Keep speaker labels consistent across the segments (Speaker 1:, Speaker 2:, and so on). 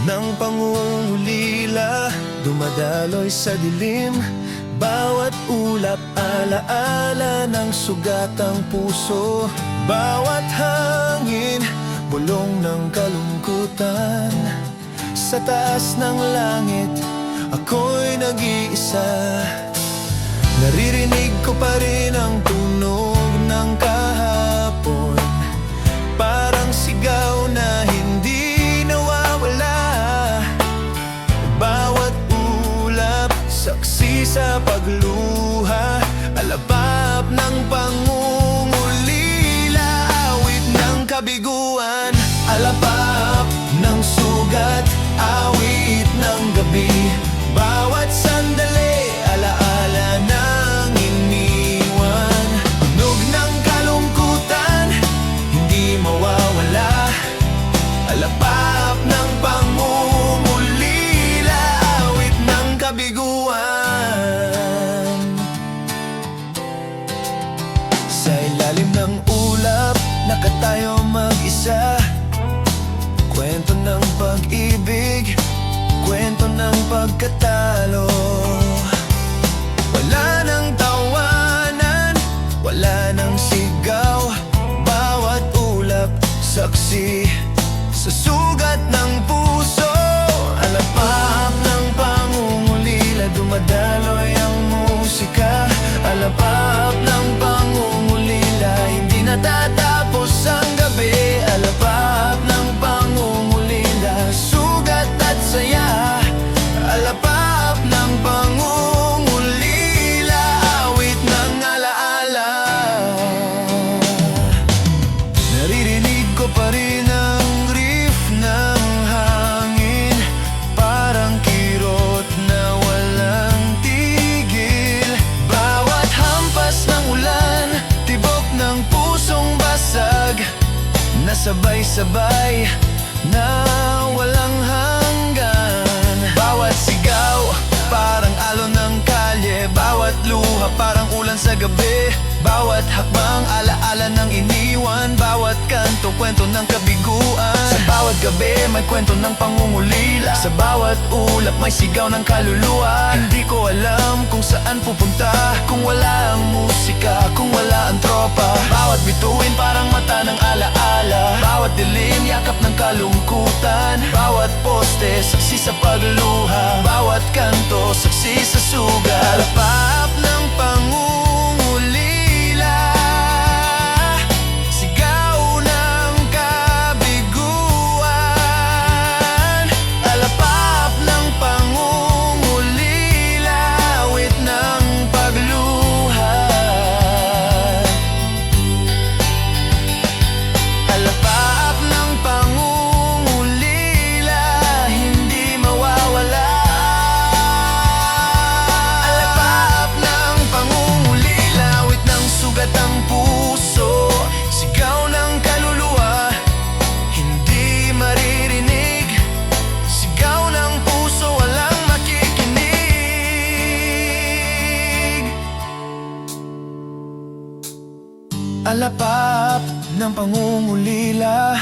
Speaker 1: ng pangungulila, dumadaloy sa dilim. Bawat ulap, alaala ng sugatang puso. Bawat hangin, bulong ng kalungkutan. Sa taas ng langit, ako'y nag-iisa. Naririnig ko pa rin ang tunog ng kahapon, parang sigaw na hindi nawawala. Bawat ulap, saksi sa pagluha, alabap ng pangungulila, awit ng kabiguan, alabap ng sugat, awit ng gabi. Bawat sandali, alaala ng iniwan, tunog ng kalungkutan, hindi mawawala, alapap ng pangungulila, awit ng kabiguan. Sa ilalim ng ulap, nakatayo mag-isa, kwento ng pag-ibig, kwento ng pagkatalo. Wala nang tawanan, wala nang sigaw. Bawat ulap, saksi sa sugat ng puso. Alapap ng pangungulila, dumadaloy ang musika. Alapap ng pangungulila, hindi natatapos ang gabi. Alapap ng pangungulila, sugat at saya. Alapap ng pangungulila, awit ng alaala. Naririnig ko pa rin ang riff ng hangin, parang kirot na walang tigil. Bawat hampas ng ulan, tibok ng pusong basag, nasabay-sabay na walang hanggan. Bawat sigaw, parang alon ng kalye. Bawat luha, parang ulan sa gabi. Bawat hakbang, alaala ng iniwan. Bawat kanto, kwento ng kabiguan. Sa bawat gabi, may kwento ng pangungulila. Sa bawat ulap, may sigaw ng kaluluwa. Hindi ko alam kung saan pupunta kung wala ang musika, kung wala ang tropa. Bawat bituin, parang mata ng alaala. Bawat dilim, yakap ng kalungkutan. Bawat poste, saksi sa pagluha. Bawat kanto, saksi sa sugat. Alapap ng pangungulila, sigaw ng kabiguan. Alapap ng pangungulila, awit ng pagluha. Alapap ng pangungulila, hindi mawawala. Alapap ng pangungulila, awit ng sugat ang puso. Sigaw ng kaluluwa, hindi maririnig. Sigaw ng puso, walang makikinig. Alapap ng pangungulila,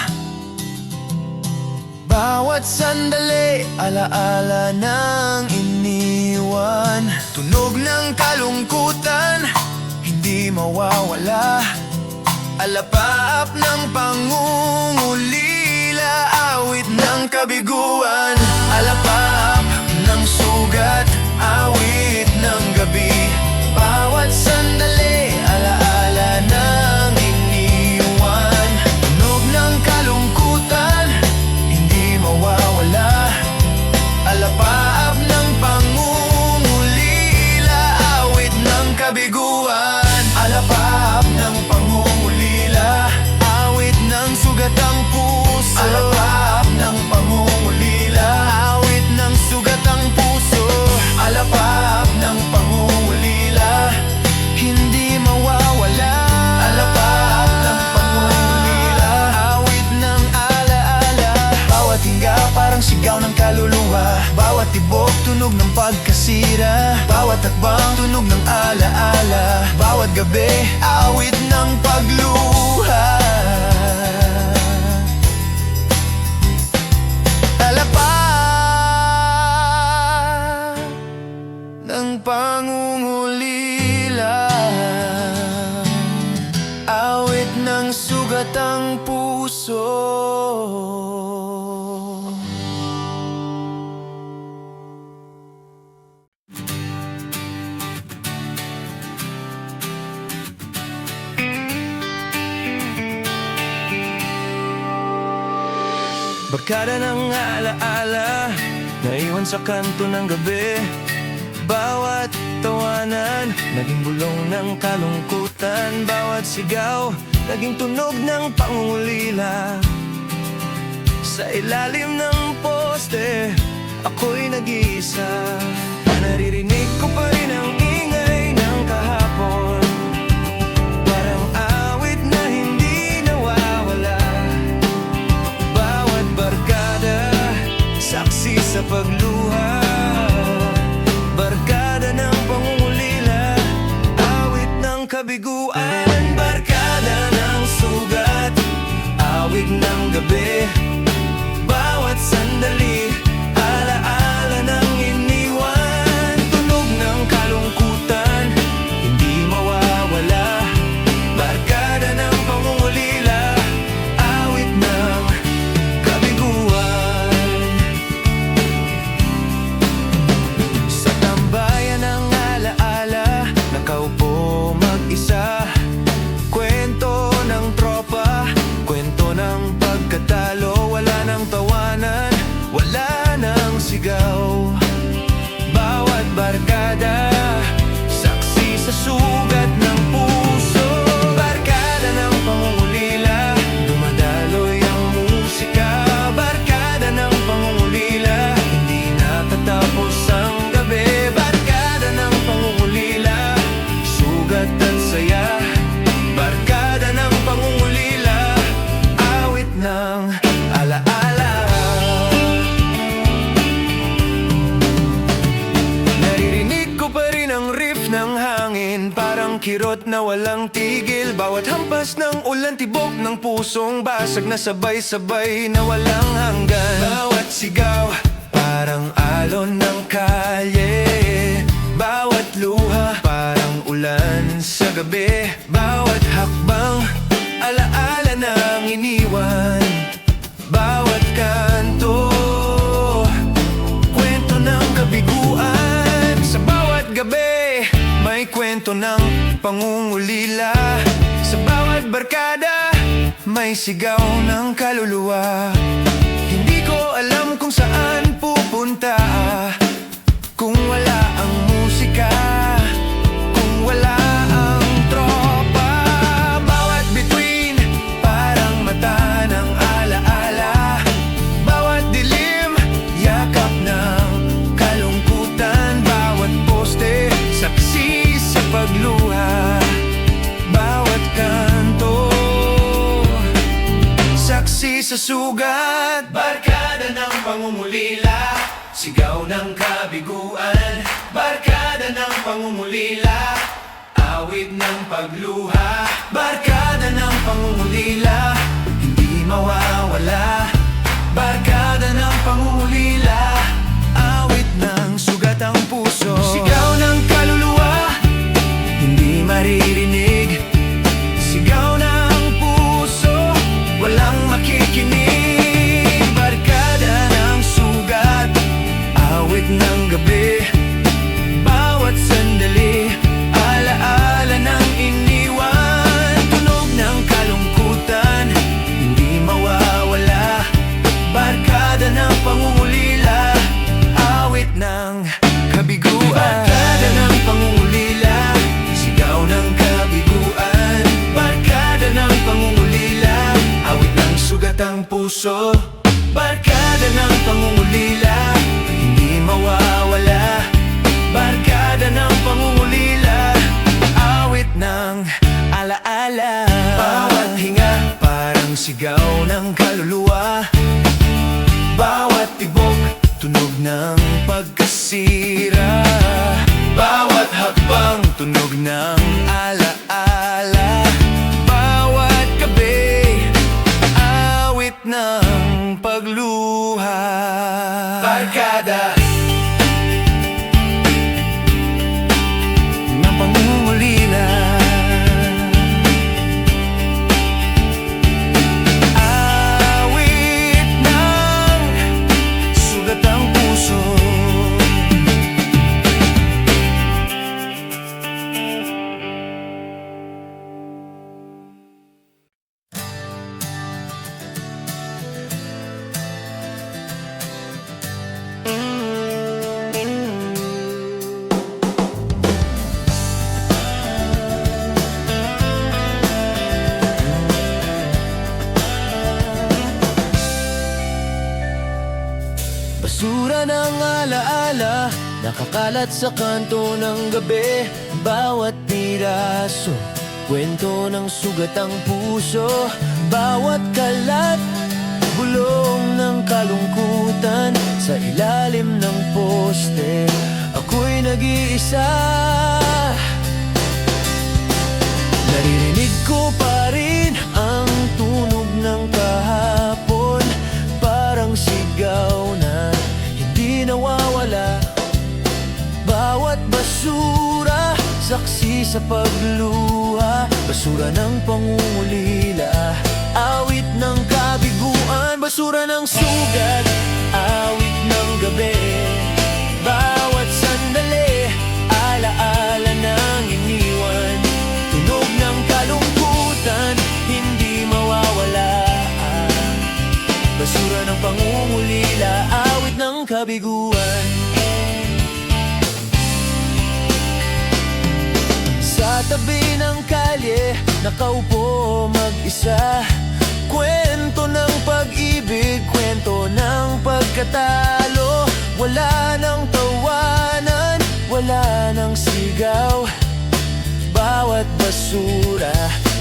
Speaker 1: bawat sandali, alaala ng iniwan. Tunog ng kalungkutan, hindi mawawala. Alapap ng pangungulila, awit ng kabiguan. Alapap ng sugat, awit ng gabi. Bawat sandali, alaala ng iniwan. Tunog ng kalungkutan, hindi mawawala. Alapap ng pangungulila, awit ng kabiguan. Alapap ng pangungulila, awit ng sugatang puso. Alapap ng pangungulila, awit ng sugatang puso. Alapap ng pangungulila, hindi mawawala. Alapap ng pangungulila, awit ng alaala. Bawat hinga, parang sigaw ng kaluluwa. Bawat tibok, tunog ng pagkasira. Bawat hakbang, tunog ng alaala. Bawat gabi, awit ng pagluha. Alapap puso. Barkada ng alaala, naiwan sa kanto ng gabi. Bawat tawanan, naging bulong ng kalungkutan. Bawat sigaw, naging tunog ng pangungulila. Sa ilalim ng poste, ako'y nag-iisa. Naririnig ko pa rin ang ingay ng kahapon, parang awit na hindi nawawala. Bawat barkada, saksi sa pagluha. Barkada ng pangungulila, awit ng kabiguan. Barkada ng sugat, awit ng gabi. Bawat sandali, alaala ng iniwan. Tunog ng kalungkutan, hindi mawawala. Barkada ng pangungulila, awit ng kabiguan. Sa tambayan ng alaala, nakaupo mag-isa. Kwento ng tropa, kwento ng pagkatalo. Wala ng tawanan, wala ng sigaw. Bawat barkada, saksi sa sugat ng puso. Barkada ng pangungulila, dumadaloy ang musika. Barkada ng pangungulila, hindi natatapos ang gabi. Barkada ng pangungulila, sugat at saya. Barkada ng pangungulila, awit ng alaala. Naririnig ko pa rin ang riff ng hangin, parang kirot na walang tigil. Bawat hampas ng ulan, tibok ng pusong basag na sabay-sabay na walang hanggan. Bawat sigaw, parang alon ng kalye. Bawat luha, parang ulan sa gabi. Bawat hakbang, alaala ng iniwan. Bawat kanto, kwento ng kabiguan. Sa bawat gabi, may kwento ng pangungulila. Sa bawat barkada, may sigaw ng kaluluwa. Hindi ko alam kung saan pupunta kung wala ang musika, kung wala ang tropa. Bawat bituin, parang mata ng alaala. Bawat dilim, yakap ng kalungkutan. Bawat poste, saksi sa pagluha. Bawat kanto, saksi sa sugat. Barkada ng pangungulila, sigaw ng kabiguan. Barkada ng pangungulila, awit ng pagluha. Barkada ng pangungulila, hindi mawawala. Barkada ng pangungulila, awit ng sugat ang puso. Sigaw ng kaluluwa, hindi maririnig. Sigaw ng puso, walang makikinig. Barkada ng sugat, awit ng gabi. Bawat sandali, alaala ng iniwan. Tunog ng kalungkutan, hindi mawawala. Barkada ng pangungulila, awit ng kabiguan. Barkada ng pangungulila, sigaw ng kabiguan. Barkada ng pangungulila, awit ng sugat ang puso. Barkada ng pangungulila, hindi mawawala. Barkada ng pangungulila, awit ng alaala. Bawat hinga, parang sigaw ng kaluluwa. Bawat tibok, tunog ng pagkasira. Bawat hakbang, tunog ng alaala. Bawat gabi, awit ng pagluha. Barkada ng pangungulila, alaala nakakalat sa kanto ng gabi. Bawat piraso, kwento ng sugat ang puso. Bawat kalat, bulong ng kalungkutan. Sa ilalim ng poste, ako'y nag-iisa. Naririnig ko pa rin ang tunog ng kahapon, parang sigaw na hindi nawawala. Bawat basura, saksi sa pagluha. Basura ng pangungulila, awit ng kabiguan. Basura ng sugat, awit ng gabi. Bawat sandali, alaala ng iniwan. Tunog ng kalungkutan, hindi mawawala. Basura ng pangungulila, awit ng kabiguan. Sa tabi ng kalye, nakaupo mag-isa. Kwento ng pag-ibig, kwento ng pagkatalo. Wala nang tawanan, wala nang sigaw. Bawat basura,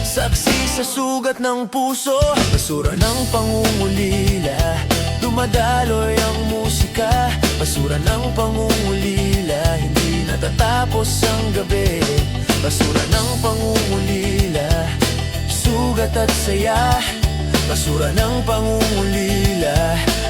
Speaker 1: saksi sa sugat ng puso. Basura ng pangungulila, dumadaloy ang musika. Basura ng pangungulila, hindi natatapos ang gabi. Basura ng pangungulila, sugat at saya. Basura ng pangungulila,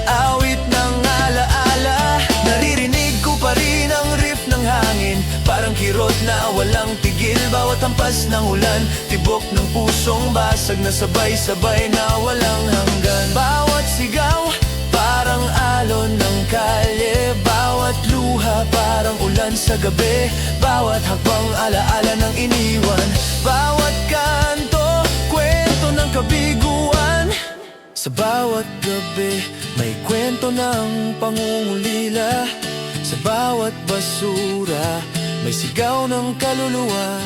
Speaker 1: awit ng alaala. Naririnig ko pa rin ang riff ng hangin, parang kirot na walang tigil. Bawat hampas ng ulan, tibok ng pusong basag na sabay-sabay na walang hanggan. Bawat sigaw, parang alon ng kalye. Bawat luha, parang ulan sa gabi. Bawat hakbang, alaala ng iniwan. Bawat kanto, kwento ng kabiguan. Sa bawat gabi, may kwento ng pangungulila. Sa bawat basura, may sigaw ng kaluluwa.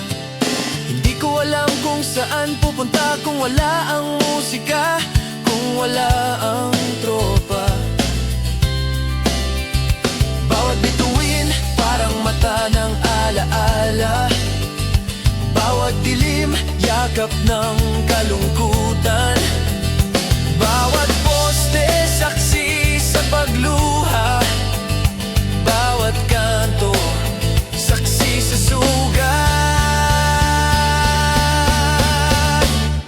Speaker 1: Hindi ko alam kung saan pupunta kung wala ang musika, kung wala ang tropa. Bawat bituin, parang mata ng alaala. Bawat dilim, yakap ng kalungkutan. Bawat poste, saksi sa pagluha. Bawat kanto, saksi sa sugat.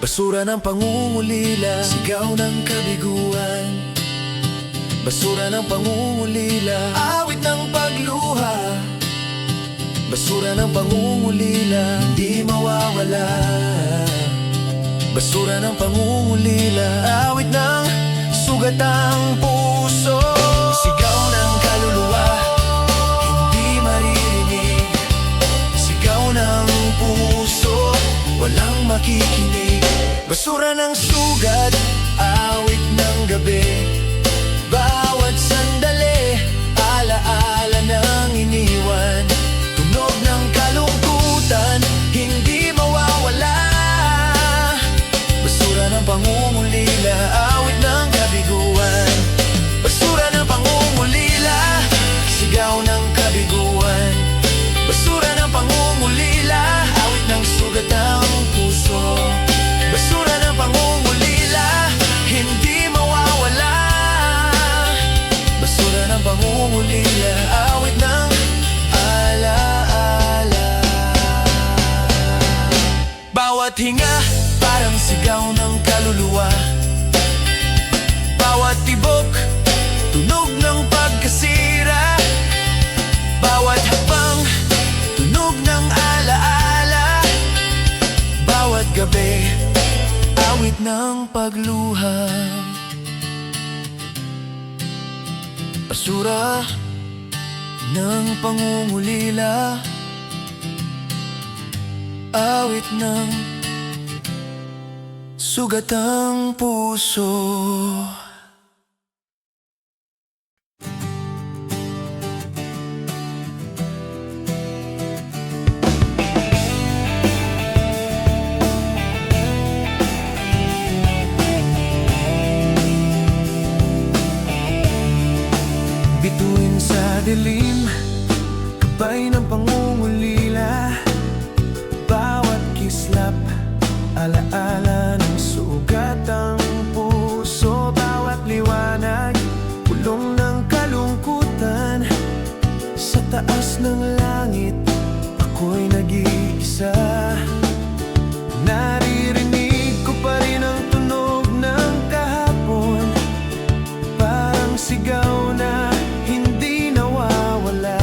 Speaker 1: Basura ng pangungulila, sigaw ng kabiguan. Basura ng pangungulila, awit ng pagluha. Basura ng pangungulila, hindi mawawala. Basura ng pangungulila, awit ng sugat ang puso. Sigaw ng kaluluwa, hindi maririnig. Sigaw ng puso, walang makikinig. Basura ng sugat, awit ng gabi. Bawat sandali, alaala ng iniwan. Tunog ng kalungkutan, hindi mawawala. Basura ng pangungulila, awit ng kabiguan. Basura ng pangungulila, sigaw ng kabiguan. Basura ng pangungulila, awit ng sugat ng puso. Basura ng pangungulila, hindi mawawala. Basura ng pangungulila, awit ng alaala. Bawat hinga, parang sigaw ng kaluluwa. Bawat tibok, tunog ng pagkasira. Bawat hakbang, tunog ng alaala. Bawat gabi, awit ng pagluha. Basura ng pangungulila, awit ng sugat ang puso. alaala ng sugatang puso. Bawat liwanag, pulong ng kalungkutan. Sa taas ng langit, ako'y nag-iisa. Naririnig ko pa rin ang tunog ng kahapon, parang sigaw na hindi nawawala.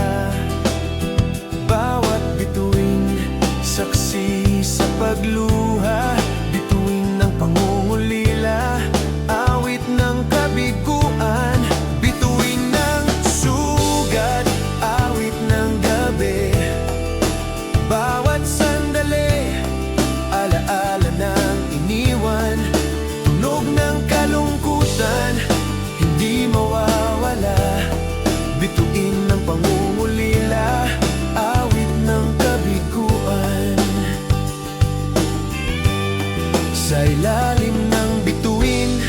Speaker 1: Bawat bituin, saksi sa pagluha, bituin ng pangungulila, awit ng kabiguan, bituin ng sugat, awit ng gabi. Bawat sandali, alaala ng iniwan, tunog ng kalungkutan, hindi mawawala. Bituin ng pangungulila, awit ng kabiguan. Sa ilalim ng bituin,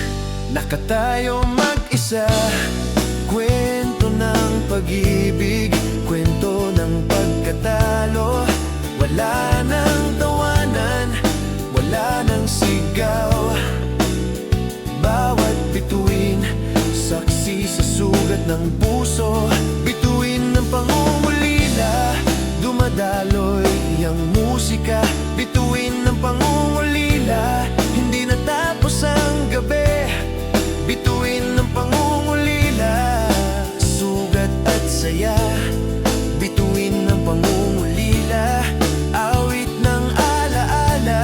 Speaker 1: nakatayo mag-isa. Kwento ng pag-ibig, kwento ng pagkatalo. Wala nang tawanan, wala nang sigaw. Bawat bituin, saksi sa sugat ng puso. Bituin ng pangungulila, dumadaloy ang musika. Bituin ng pangungulila, hindi natapos ang gabi. Bituin ng pangungulila, sugat at saya. Bituin ng pangungulila, awit ng alaala.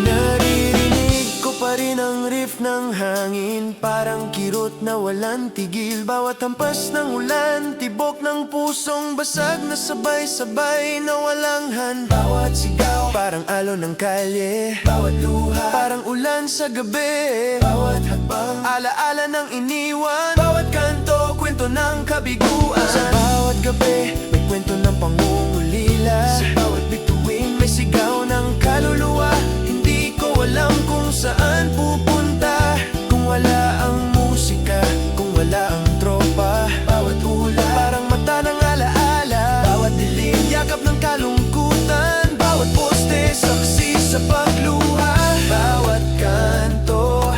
Speaker 1: Naririnig ko pa rin ang riff ng hangin, parang kirot na walang tigil. Bawat hampas ng ulan, tibok ng pusong basag na sabay-sabay na walang han. Bawat sigaw, parang alon ng kalye. Bawat luha, parang ulan sa gabi. Bawat hakbang, alaala ng iniwan. Bawat kanto, kwento ng kabiguan. Sa bawat gabi, may kwento ng pangungulila. Sa bawat bituin, may sigaw ng kaluluwa. Hindi ko alam kung saan pupunta kung wala ang musika, kung wala ang tropa. Bawat ulan, parang mata ng alaala. Bawat dilim, yakap ng kalungkutan. Bawat poste, saksi sa pagluha. Bawat kanto,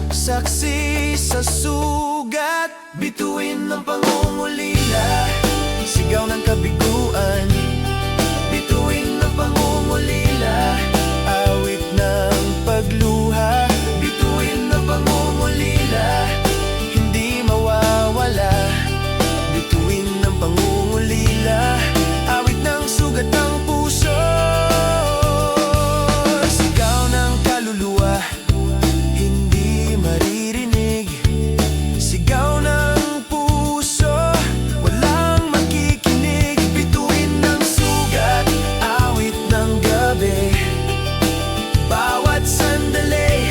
Speaker 1: saksi sa sugat. Bituin ng pangungulila, sigaw ng kabiguan. Bituin ng pangungulila, awit ng pagluha. Bituin ng pangungulila, hindi mawawala. Bituin ng pangungulila, awit ng sugat ng puso. Sigaw ng kaluluwa, hindi maririnig. Sigaw ng puso, walang makikinig. Bituin ng sugat, awit ng gabi. Bawat sandali,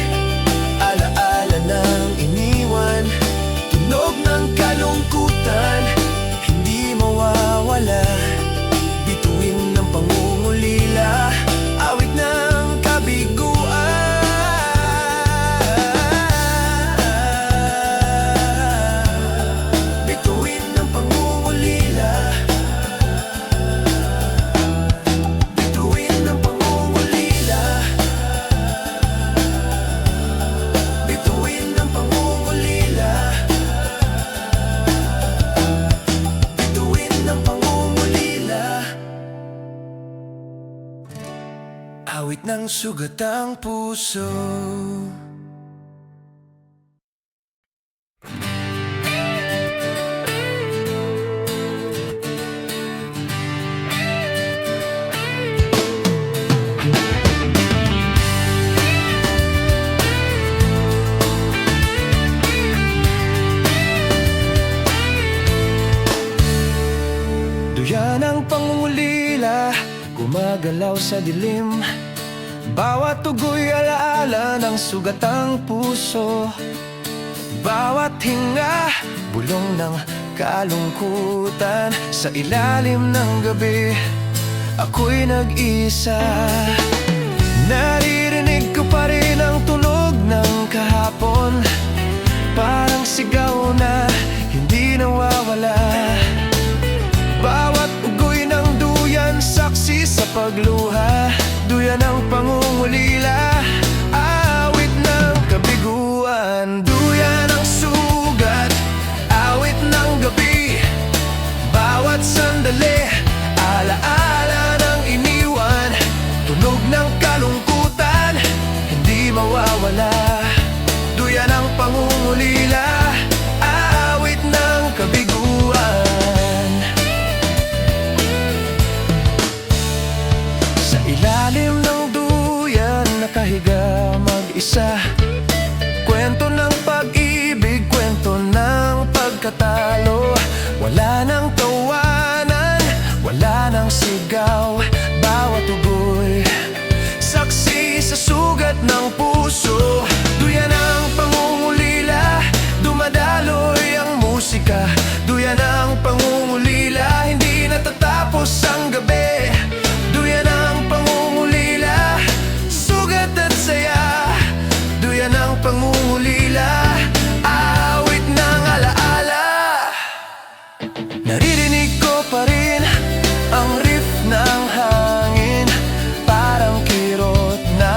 Speaker 1: alaala ng iniwan, tunog ng kalungkutan, hindi mawawala. Bituin ng pangungulila, awit ng kabiguan. Bituin ng pangungulila, bituin ng pangungulila. Bituin ng pangungulila, bituin ng pangungulila, awit ng sugatang puso. Duyan ang pangungulila, gumagalaw sa dilim. Bawat tugoy alaala ng sugatang puso. Bawat hinga, bulong ng kalungkutan. Sa ilalim ng gabi, ako'y nag-isa. Naririnig ko pa rin ang tunog ng kahapon. pag-asa. Kwento ng pag-ibig, kwento ng pagkatalo. Wala nang tawanan, wala nang sigaw. Bawat tugoy, saksi sa sugat ng puso. Duyan ang pangungulila, dumadaloy ang musika. Duyan ang pangungulila, hindi natatapos ang gabi. Duyan ang pangungulila, sugat at saya. Duyan ang pangungulila, awit ng alaala. Naririnig ko pa rin ang riff ng hangin, parang kirot na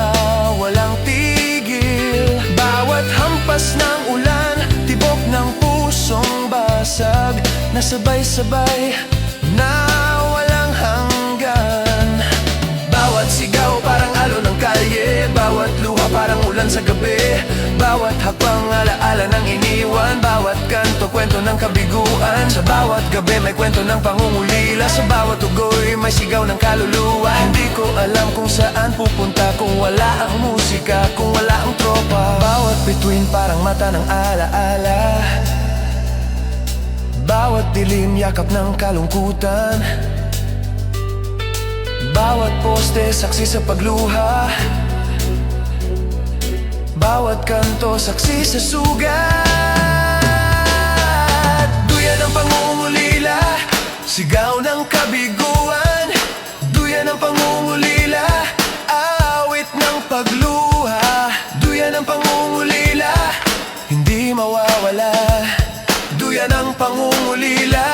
Speaker 1: walang tigil. Bawat hampas ng ulan, tibok ng pusong basag, nasabay-sabay na walang hanggan. Bawat sigaw parang alon ng kalye, bawat luha parang ulan sa gabi. Bawat hakbang alaala ng iniwan, bawat kanto kwento ng kabiguan. Sa bawat gabi may kwento ng pangungulila, sa bawat ugoy may sigaw ng kaluluwa. Hindi ko alam kung saan pupunta kung wala ang musika, kung wala ang tropa. Bawat bituin parang mata ng alaala, bawat dilim yakap ng kalungkutan. Bawat poste saksi sa pagluha, bawat kanto saksi sa sugat. Duyan ang pangungulila, sigaw ng kabiguan. Duyan ang pangungulila, awit ng pagluha. Duyan ang pangungulila, hindi mawawala. Duyan ang pangungulila,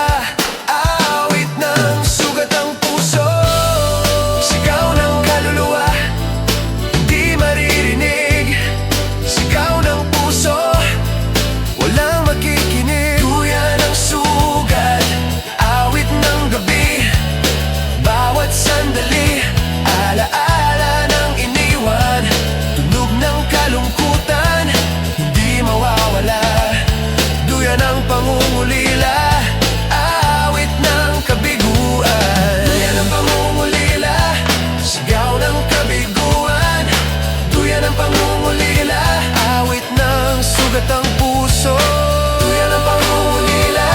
Speaker 1: awit ng sugat ng puso. Sigaw ng kaluluwa, hindi maririnig. Sigaw ng puso, walang makikinig. Duyan ang sugat, awit ng gabi. Bawat sandali, alaala ng iniwan. Tunog ng kalungkutan, hindi mawawala. Duyan ang pangungulila, awit ng kabiguan. Duyan ang pangungulila, sigaw ng kabiguan. Duyan ang pangungulila, awit ng sugat ang puso. Duyan ang pangungulila,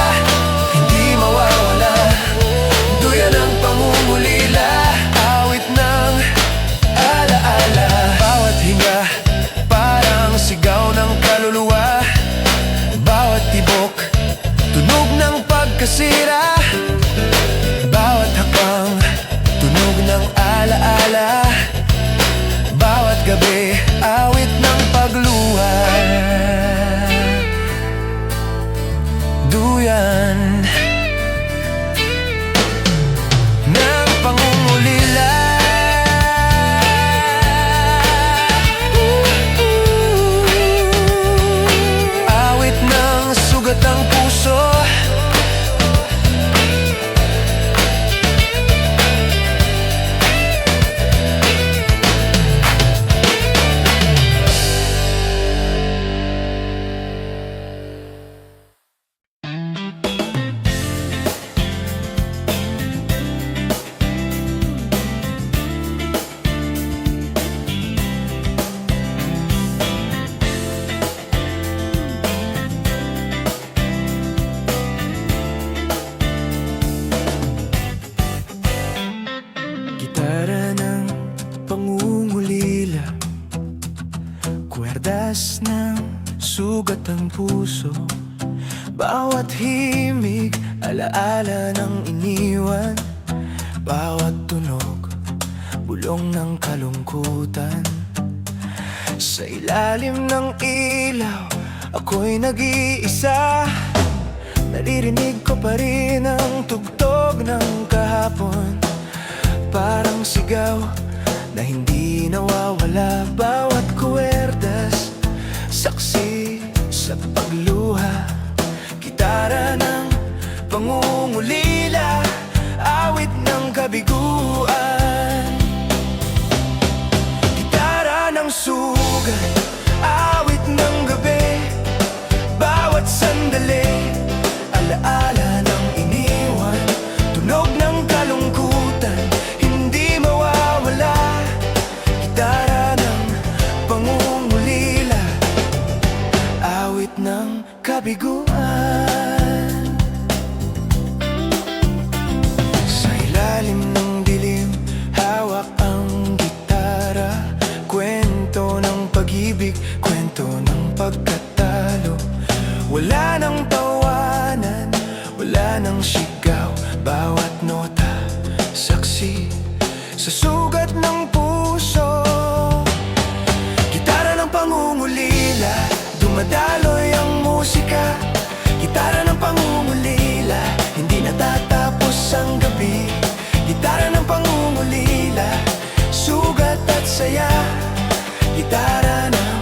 Speaker 1: hindi mawawala. Duyan ang pangungulila, awit ng alaala. Bawat hinga, parang sigaw ng kaluluwa. Bawat tibok, tunog ng pagkasira. Bawat hakbang, tunog ng alaala. Bawat gabi, awit ng pagluha. Duyan ng pangungulila, awit ng sugat ang puso. Gitara ng pangungulila, kwerdas ng sugat ang puso. Bawat himig, alaala ng iniwan. Bawat tunog, bulong ng kalungkutan. Sa ilalim ng ilaw, ako'y nag-iisa. Naririnig ko pa rin ang tugtog ng kahapon, parang sigaw na hindi nawawala. Bawat kwerdas, saksi sa pagluha. Gitara ng pangungulila, awit ng kabiguan. Gitara ng sugat, awit ng gabi. Bawat sandali, alaala ng iniwan. Tunog ng kalungkutan, hindi mawawala. Gitara ng pangungulila, kabiguan. Sa ilalim ng dilim, hawak ang gitara. Kwento ng pag-ibig, kwento ng pagkatalo. Wala nang tawanan, wala nang sigaw. Bawat nota, saksi sa sugat ng puso. Gitara ng pangungulila, dumadaloy ang musika. Gitara ng pangungulila, hindi natatapos ang gabi. Gitara ng pangungulila, sugat at saya. Gitara ng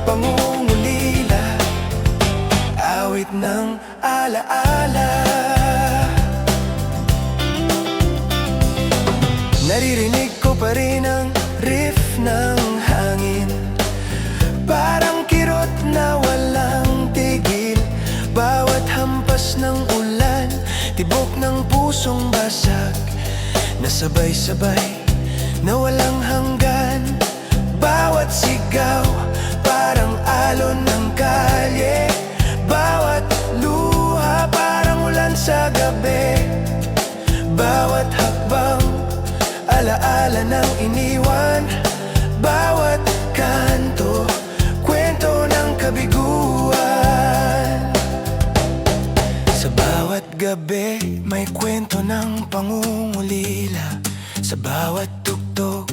Speaker 1: pangungulila, awit ng alaala. Naririnig ko pa rin ang riff ng hangin, parang kirot na walang tigil. Bawat hampas ng ulan, tibok ng pusong basag, na sabay-sabay, na walang hanggan. Bawat sigaw, parang alon ng kalye. Bawat luha, parang ulan sa gabi. Bawat hakbang, alaala ng iniwan. Bawat kanto, kwento ng kabiguan. Sa bawat gabi, may kwento ng pangungulila. Sa bawat tugtog,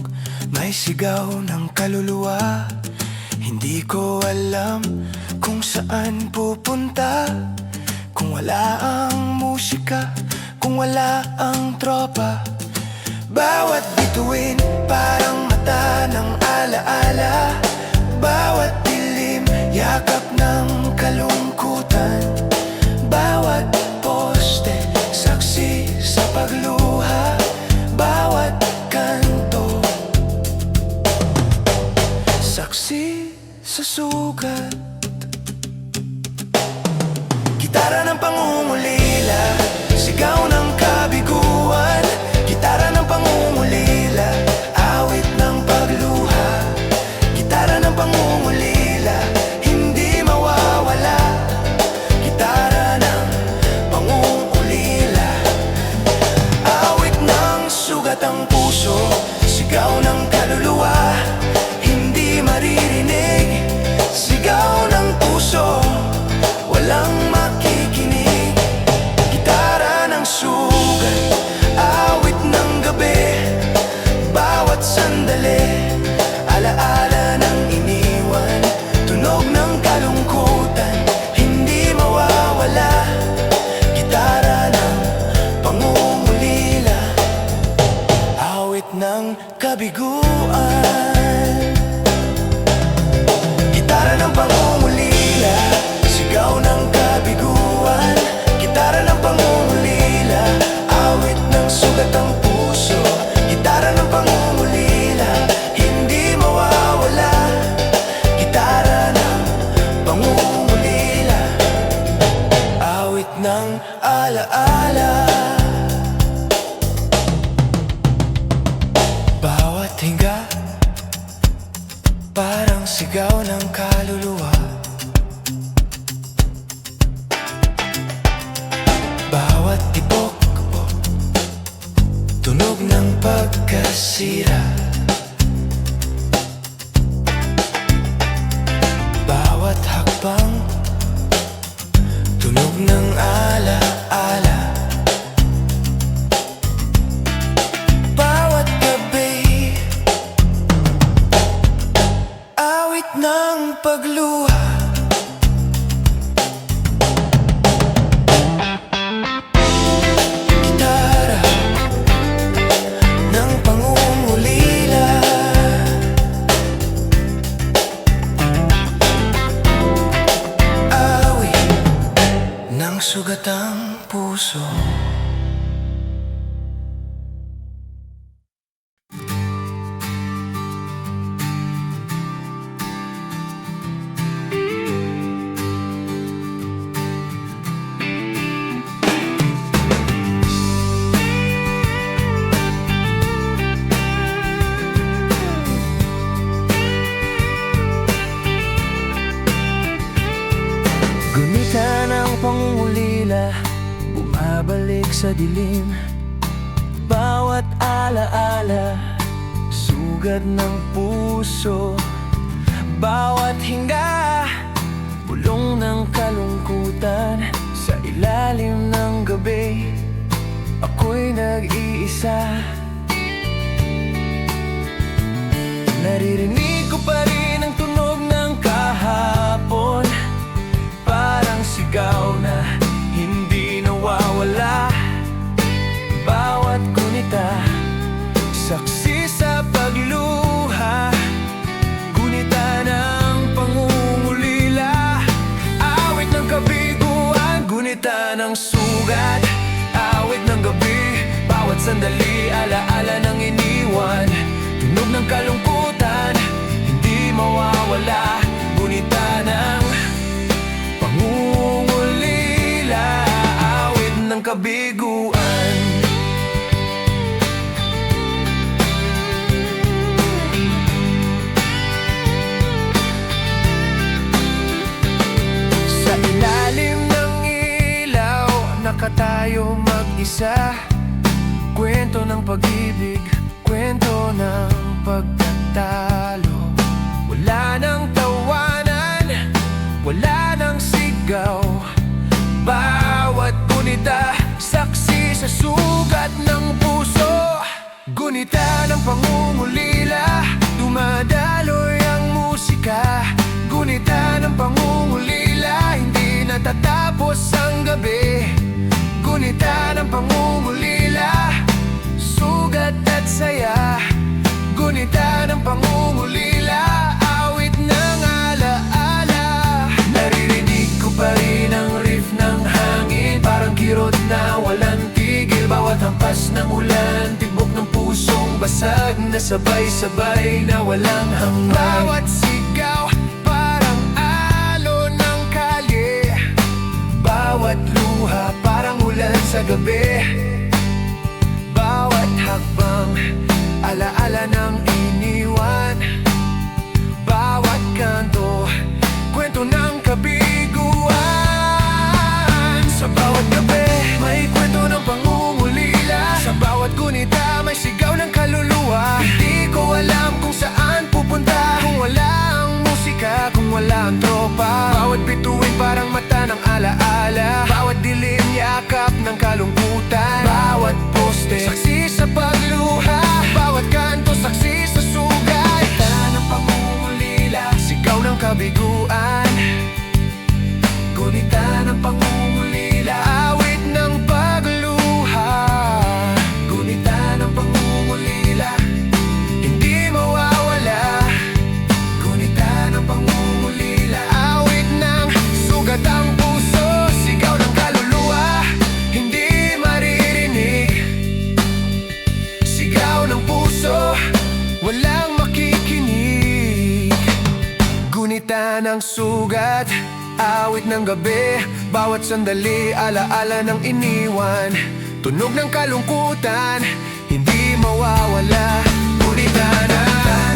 Speaker 1: may sigaw ng kaluluwa. Hindi ko alam kung saan pupunta kung wala ang musika, kung wala ang tropa. Bawat bituin, parang mata ng alaala. Bawat dilim, yakap ng kalungkutan. Bawat poste, saksi sa pagluha. Bawat kanto, saksi sa sugat. Gitara ng pangungulila, sigaw ng kabiguan. Gitara ng pangungulila, awit ng pagluha. Gitara ng pangungulila, hindi mawawala. Gitara ng pangungulila, awit ng sugat ang puso, sigaw ng kaluluwa. Hindi maririnig, sigaw ng puso, walang makikinig. Gitara ng sugat, awit ng gabi. Bawat sandali, alaala ng iniwan. Tunog ng kalungkutan, hindi mawawala. Gitara ng pangungulila, awit ng kabiguan. Gitara ng pangungulila, sigaw ng kabiguan. Gitara ng pangungulila, awit ng sugat ang puso. Gitara ng pangungulila, hindi mawawala. Gitara ng pangungulila, awit ng alaala. Bawat hinga, parang sigaw ng kaluluwa. Bawat tibok, tunog ng pagkasira. Bawat hakbang, tunog ng alaala. Bawat gabi, awit ng pagluha. Gitara ng pangungulila, awit ng sugatang puso. pangungulila, bumabalik sa dilim. Bawat alaala, sugat ng puso. Bawat hinga, bulong ng kalungkutan. Sa ilalim ng gabi, ako'y nag-iisa. Naririnig ko pa rin ang tunog ng kahapon, parang sigaw na hindi nawawala. Bawat gunita, saksi sa pagluha, gunita ng pangungulila. Awit ng kabiguan, gunita ng sugat. Awit ng gabi, bawat sandali, alaala ng iniwan. Tunog ng kalungkutan, hindi mawawala. Gunita ng pangungulila, awit ng kabiguan. Sa ilalim ng ilaw, nakatayo mag-isa. Kwento ng pag-ibig, kwento ng pagtatalo. Wala nang tawanan, wala nang sigaw. Bawat gunita, saksi sa sugat ng puso. Gunita ng pangungulila, dumadaloy ang musika. Gunita ng pangungulila, hindi natatapos ang gabi. Gunita ng pangungulila, sugat at saya. Gunita ng pangungulila, awit ng alaala. Naririnig ko pa rin ang riff ng hangin, parang kirot na walang tigil. Bawat hampas ng ulan, tibok ng pusong basag na sabay-sabay na walang hanggan. Bawat sigaw, parang alon ng kalye. Bawat luha, parang ulan sa gabi. Bawat hakbang, alaala ng iniwan. Bawat kanto, kwento ng kabiguan. Sa bawat gabi, may kwento ng pangungulila. Sa bawat gunita, may sigaw ng kaluluwa. Hindi ko alam kung saan pupunta, kung wala ang musika, kung wala ang tropa. Bawat bituin parang mata ng alaala. Bawat dilim, yakap ng kalungkutan. Bawat poste, saksi sa pagluha. Bawat kanto, saksi sa sugat. Gunita ng pangungulila, sigaw ng kabiguan. Gunita ng pangungulila, awit ng pagluha. Gunita ng pangungulila, hindi mawawala. Gunita ng pangungulila, awit ng sugat ang puso. Sigaw ng kaluluwa, hindi maririnig. Sigaw ng puso, walang makikinig. Gunita ng sugat, awit ng gabi. Bawat sandali, alaala ng iniwan. Tunog ng kalungkutan, hindi mawawala. Gunita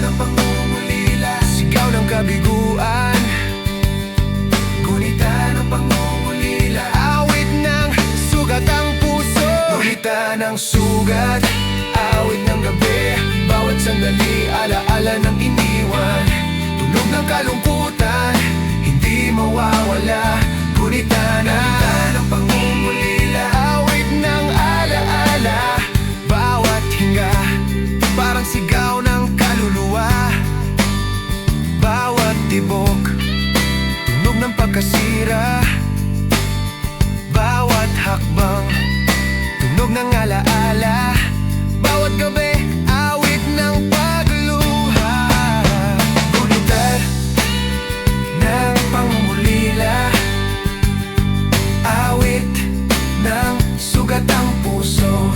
Speaker 1: ng pangungulila, sigaw ng kabiguan. Gunita ng pangungulila, awit ng sugat ang puso. Gunita ng sugat, awit ng gabi. Bawat sandali, alaala ng iniwan. Tunog ng kalungkutan, hindi mawawala. Gunita ng pangungulila, awit ng alaala. Bawat hinga, parang sigaw ng kaluluwa. Bawat tibok, tunog ng pagkasira. Bawat hakbang, tunog ng alaala. Bawat gabi, awit ng pagluha. Gunita ng pangungulila, awit ng sugat ang puso.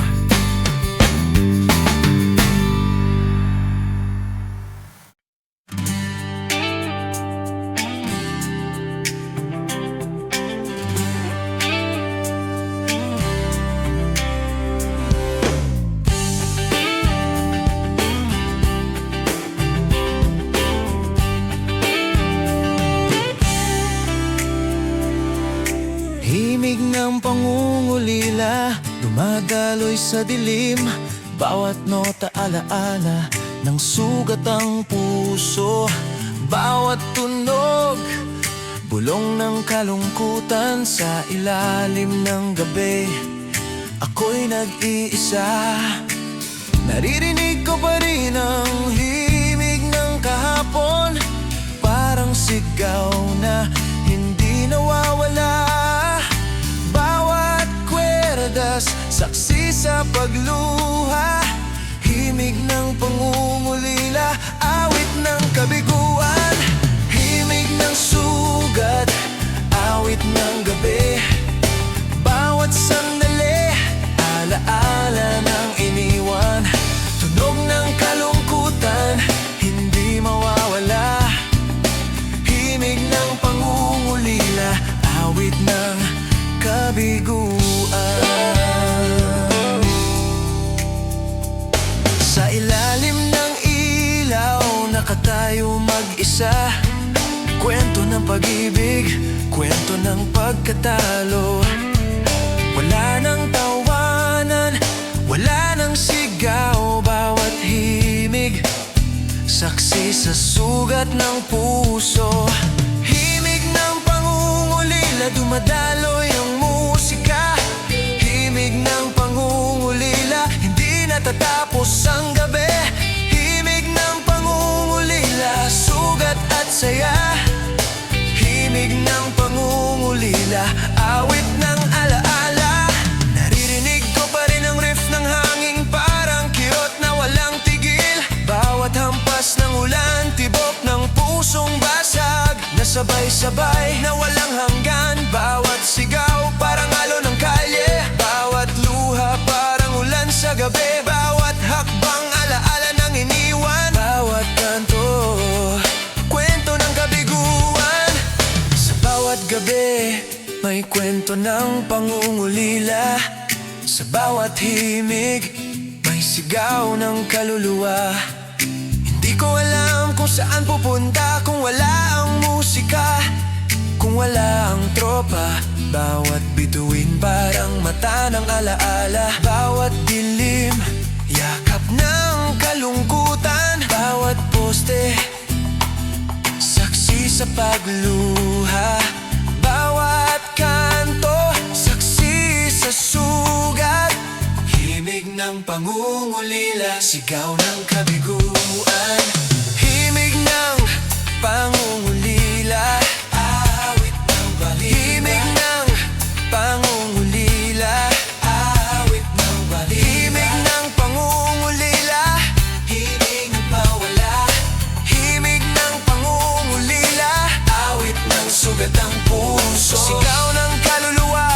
Speaker 1: ng pangungulila, dumadaloy sa dilim. Bawat nota alaala ng sugat ang puso. Bawat tunog, bulong ng kalungkutan. Sa ilalim ng gabi, ako'y nag-iisa. Naririnig ko pa rin ang himig ng kahapon, parang sigaw na hindi nawawala. Bawat kwerdas, saksi sa pagluha. Himig ng pangungulila, awit ng kabiguan. Himig ng sugat, awit ng gabi. Bawat sandali, alaala ng iniwan. Tunog ng kalungkutan, hindi mawawala. Himig ng pangungulila, awit ng kabiguan. Sa ilalim ng ilaw, nakatayo mag-isa. Kwento ng pag-ibig, kwento ng pagkatalo. Wala nang tawanan, wala nang sigaw. Bawat himig, saksi sa sugat ng puso. Himig ng pangungulila, dumadaloy ang musika. Himig ng pangungulila, hindi natatapos ang gabi. Himig ng pangungulila, sugat at saya. Himig ng pangungulila, awit ng alaala. Naririnig ko pa rin ang riff ng hangin, parang kirot na walang tigil. Bawat hampas ng ulan, tibok ng pusong basag, nasabay-sabay na walang hanggan. Bawat sigaw, parang alon ng kalye. Bawat luha, parang ulan sa gabi. Bawat hakbang, alaala ng iniwan. Bawat kanto, kwento ng kabiguan. Sa bawat gabi, may kwento ng pangungulila. Sa bawat himig, may sigaw ng kaluluwa. Hindi ko alam kung saan pupunta kung wala ang musika, kung wala ang tropa. Bawat bituin parang mata ng alaala. Bawat dilim, yakap ng kalungkutan. Bawat poste, saksi sa pagluha. Bawat kanto, saksi sa sugat. Himig ng pangungulila, sigaw ng kabiguan. Himig ng pangungulila, awit ng balik. Himig ng pangungulila, awit ng balik. Himig ng pangungulila, himig ng pawala. Himig ng pangungulila, awit ng sugat ang puso. Sigaw ng kaluluwa,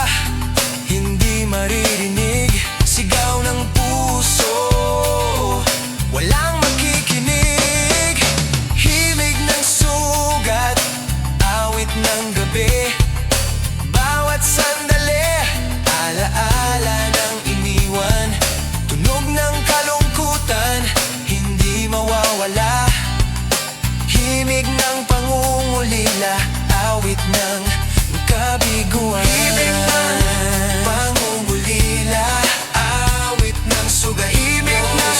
Speaker 1: hindi maririnig. Sigaw ng puso, walang makikinig. Himig ng sugat, awit ng gabi. Bawat sandali, alaala ng iniwan. Tunog ng kalungkutan, hindi mawawala. Himig ng pangungulila, awit ng kabiguan. Himig ng pangungulila, awit ng sugat. Himig ng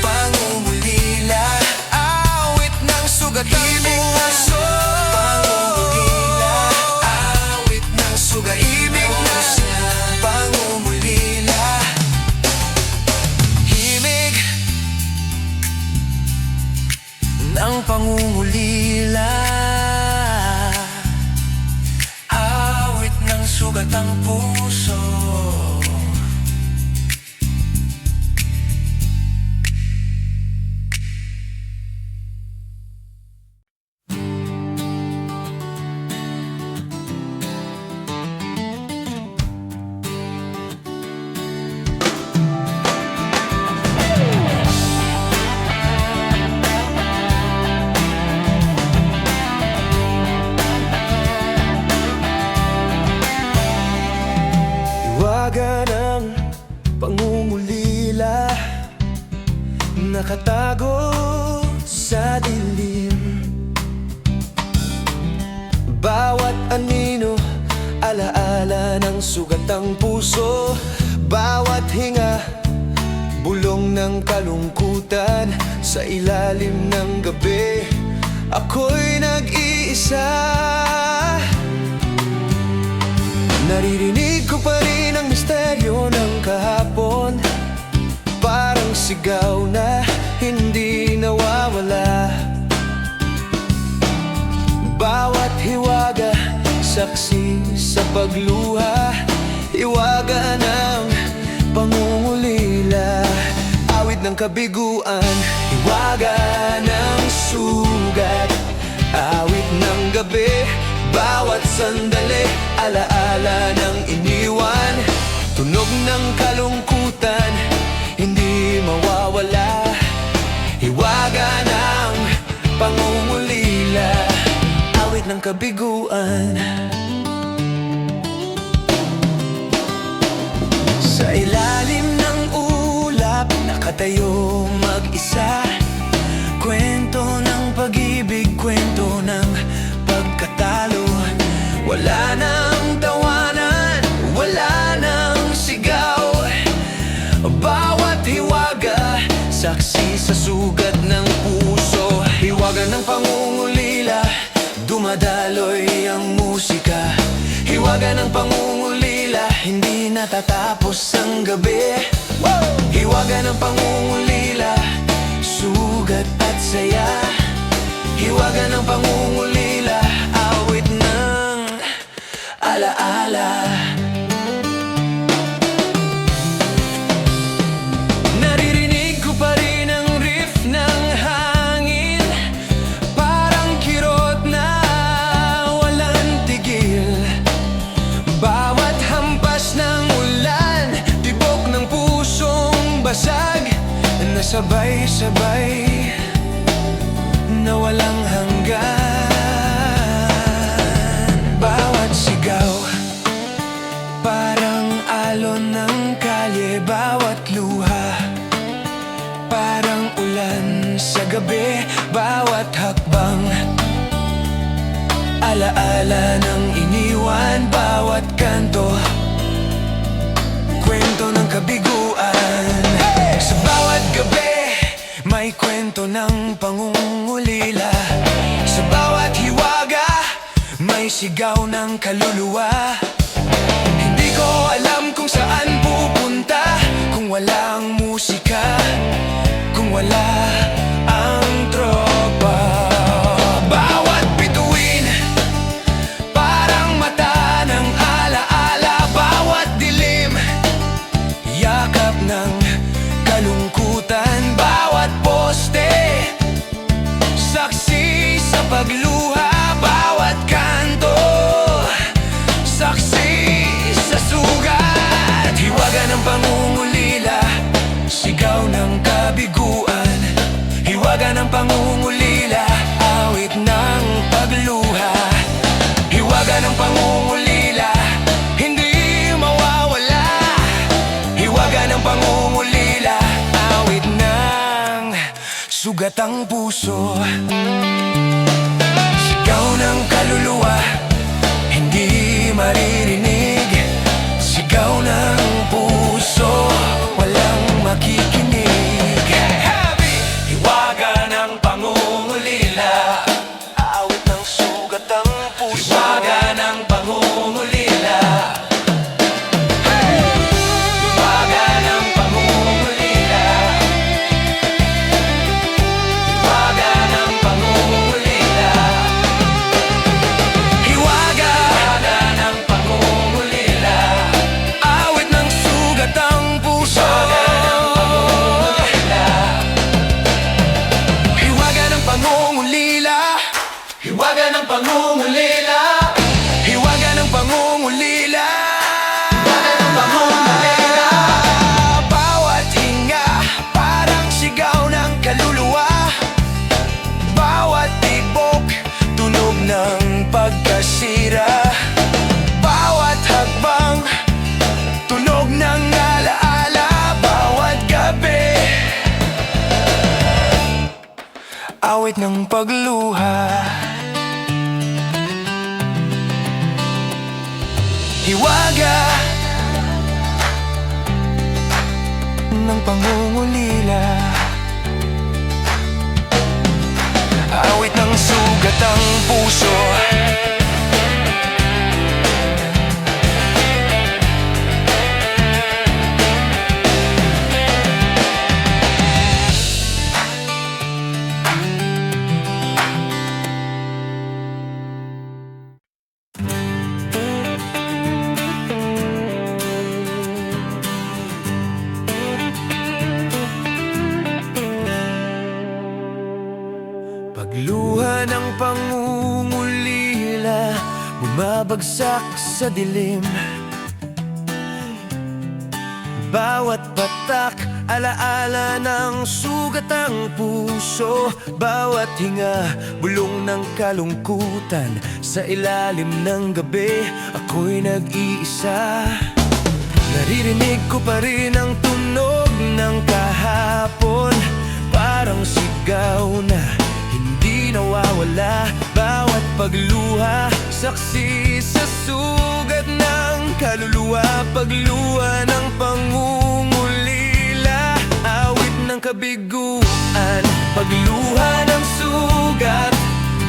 Speaker 1: pangungulila, awit ng sugat. Himig ng pangungulila, awit ng sugat. Himig ng pangungulila, himig ng pangungulila, awit ng sugat ang puso. nakatago sa dilim. Bawat anino, alaala ng ng sugat ang puso. Bawat hinga, bulong ng kalungkutan. Sa ilalim ng gabi, ako'y nag-iisa. Naririnig ko pa rin ang misteryo ng kahapon, parang sigaw na hindi nawawala. Bawat hiwaga, saksi sa pagluha, hiwaga ng pangungulila. Awit ng kabiguan, hiwaga ng sugat. Awit ng gabi, bawat sandali, alaala ng iniwan. Tunog ng kalungkutan, hindi mawawala. Hiwaga ng pangungulila, awit ng kabiguan. Sa ilalim ng ulap, nakatayo mag-isa. Kwento ng pag-ibig, kwento ng pagkatalo. Wala nang tawanan, wala nang sigaw. Bawat hiwaga, saksi sa sugat ng puso. Hiwaga ng pangungulila, dumadaloy ang musika. Hiwaga ng pangungulila, hindi natatapos ang gabi. Hiwaga ng pangungulila, sugat at saya. Hiwaga ng pangungulila, awit ng alaala. Naririnig ko pa rin ang riff ng hangin, parang kirot na walang tigil. Bawat hampas ng ulan, tibok ng pusong basag, na sabay-sabay, na walang hanggan. Bawat sigaw, parang alon ng kalye. Bawat luha, parang ulan sa gabi. Bawat hakbang, alaala ng iniwan. Bawat kanto, kwento ng kabiguan. Sa bawat gabi, may kwento ng pangungulila. Sa bawat hiwaga, may sigaw ng kaluluwa. Hindi ko alam kung saan pupunta kung walang musika, kung wala ang tropa. Bawat bituin, parang mata ng alaala. Bawat dilim, yakap ng kalungkutan. Bawat poste, saksi sa pagluha. Bawat kanto, saksi sa sugat. Hiwaga ng pangungulila, sigaw ng kabiguan. Hiwaga ng pangungulila, awit ng pagluha. Hiwaga ng pangungulila, hindi mawawala. Hiwaga ng pangungulila, awit ng sugat ang puso. Sigaw ng kaluluwa, hindi maririnig. Sigaw ng puso, walang makikinig. Hiwaga ng pangungulila, awit ng sugat ang puso. Hiwaga ng pangungulila, hiwaga ng pangungulila. Hiwaga ng pangungulila, hiwaga ng pangungulila, awit ng sugat ang puso. Hiwaga ng pangungulila, hiwaga ng pangungulila, hiwaga ng pangungulila, hiwaga ng pangungulila. Bawat hinga, parang sigaw ng kaluluwa. Bawat tibok, tunog ng pagkasira. Bawat hakbang, tunog ng alaala. Bawat gabi, awit ng pagluha. Hiwaga ng pangungulila. Awit ng sugat ang puso. Pagluha ng pangungulila, bumabagsak sa dilim. Bawat patak, alaala ng sugat ang puso. Bawat hinga, bulong ng kalungkutan. Sa ilalim ng gabi, ako'y nag-iisa. Naririnig ko pa rin ang tunog ng kahapon. Parang sigaw na hindi nawawala. Bawat pagluha, saksi sa sugat ng kaluluwa. Pagluha ng pangungulila, awit ng kabiguan. Pagluha ng sugat,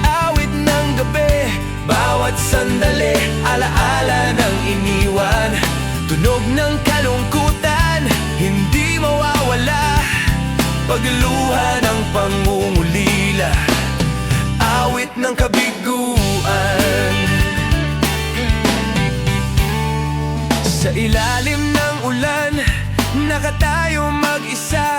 Speaker 1: awit ng gabi. Bawat sandali, alaala ng iniwan. Tunog ng kalungkutan, hindi mawawala. Pagluha ng pangungulila, awit ng kabiguan. Sa ilalim ng ulan, nakatayo mag-isa.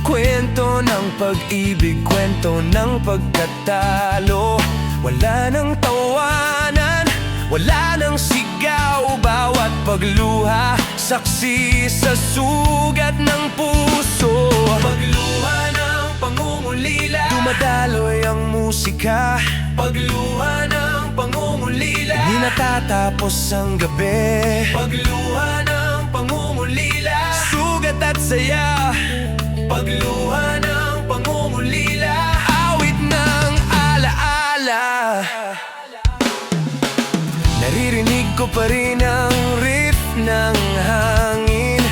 Speaker 1: Kwento ng pag-ibig, kwento ng pagkatalo. Wala nang tawanan, wala nang sigaw. Bawat pagluha, saksi sa sugat ng puso. Pagluha ng pangungulila, dumadaloy ang musika. Pagluha ng pangungulila, di natatapos ang gabi. Pagluha ng pangungulila, sugat at saya. Pagluha ng pangungulila, awit ng alaala. Naririnig ko pa rin ang riff ng hangin.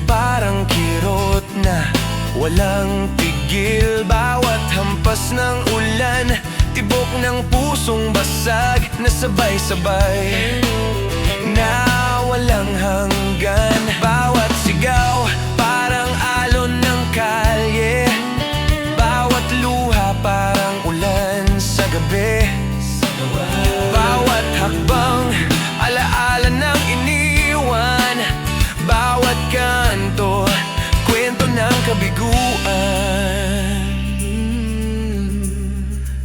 Speaker 1: Parang kirot na walang tigil. Bawat hampas ng ulan, tibok ng pusong basag na sabay-sabay, na walang hanggan. Bawat sigaw, parang alon ng kalye. Bawat luha, parang ulan sa gabi. Bawat hakbang, alaala ng iniwan. Bawat kanto, kwento ng kabiguan.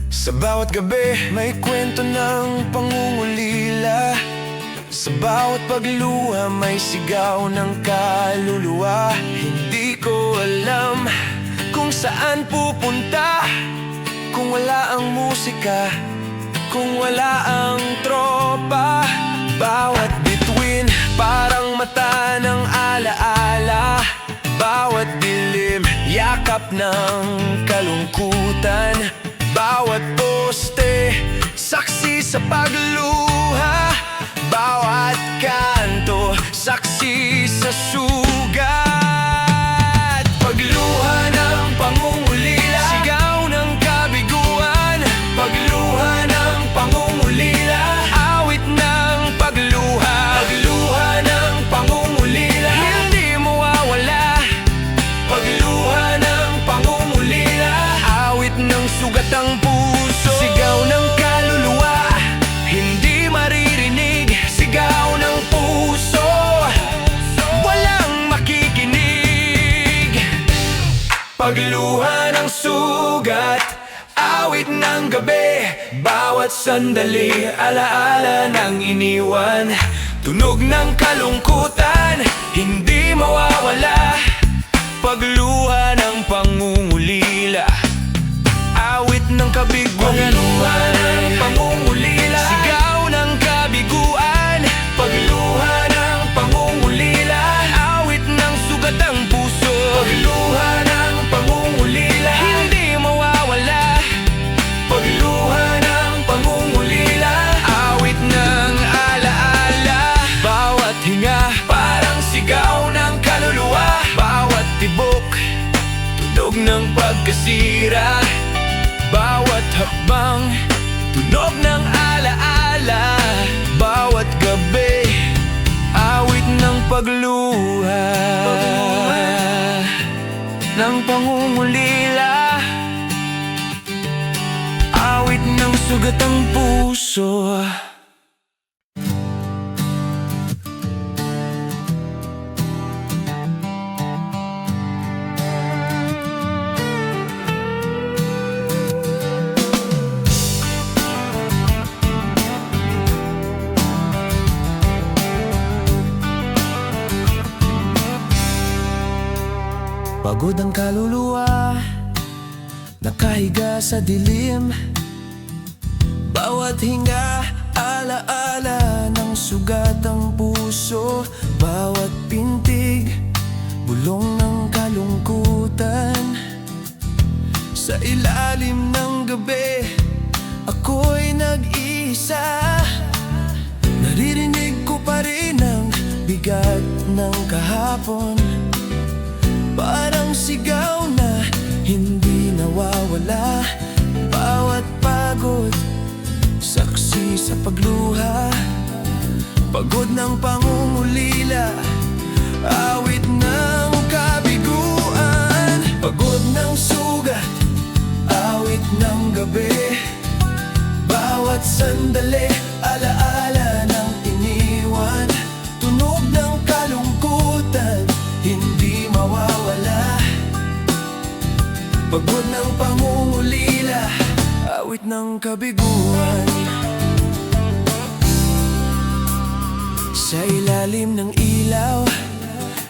Speaker 1: Sa bawat gabi, may kwento ng pangungulila. Sa bawat pagluha, may sigaw ng kaluluwa. Hindi ko alam kung saan pupunta kung wala ang musika, kung wala ang tropa. Bawat bituin, parang mata ng alaala. Bawat dilim, yakap ng kalungkutan. Bawat poste, saksi sa pagluha. Bawat kanto, saksi sa sugat. Pagluha ng pangungulila, sigaw ng kabiguan. Pagluha ng pangungulila, awit ng pagluha. Pagluha ng pangungulila, hindi mawawala. Pagluha ng pangungulila, awit ng sugat ang puso. Sigaw ng kaluluwa, hindi maririnig. Sigaw ng puso, walang makikinig. Pagluha ng sugat, awit ng gabi. Bawat sandali, alaala ng iniwan. Tunog ng kalungkutan, hindi mawawala. Pagluha ng pangungulila, awit ng kabiguan. Pagluha ng pangungulila, sigaw ng kabiguan. Pagluha ng pangungulila, awit ng sugat ang puso. Pagluha ng pangungulila, hindi mawawala. Pagluha ng pangungulila, awit ng alaala. Bawat hinga, parang sigaw ng kaluluwa. Bawat sugat ang puso. Pagod ang kaluluwa, nakahiga sa dilim. Bawat hinga, alaala ng sugat ang puso. Bawat pintig, bulong ng kalungkutan. Sa ilalim ng gabi, ako'y nag-iisa. Naririnig ko pa rin ang bigat ng kahapon. Parang sigaw na hindi nawawala. Bawat pagod, saksi sa pagluha. Pagod ng pangungulila, awit ng kabiguan. Pagod ng sugat, awit ng gabi. Bawat sandali, alaala ng iniwan. Tunog ng kalungkutan, hindi mawawala. Pagod ng pangungulila, awit ng kabiguan. Sa ilalim ng ilaw,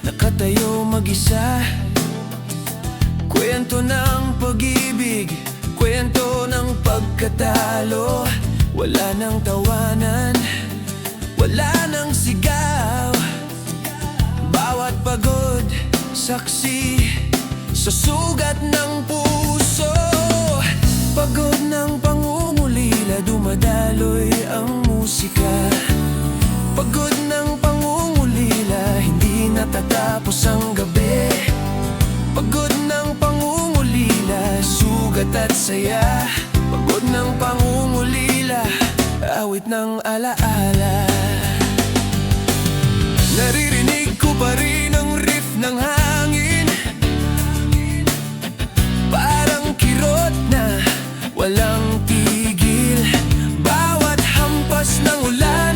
Speaker 1: nakatayo mag-isa. Kwento ng pag-ibig, kwento ng pagkatalo. Wala nang tawanan, wala nang sigaw. Bawat pagod, saksi sa sugat ng puso. Pagod ng pangungulila, dumadaloy ang musika. Pagod ng pangungulila, hindi natatapos ang gabi. Pagod ng pangungulila, sugat at saya. Pagod ng pangungulila, awit ng alaala. Naririnig ko pa rin ang riff ng hangin. Parang kirot na walang tigil. Bawat hampas ng ulan,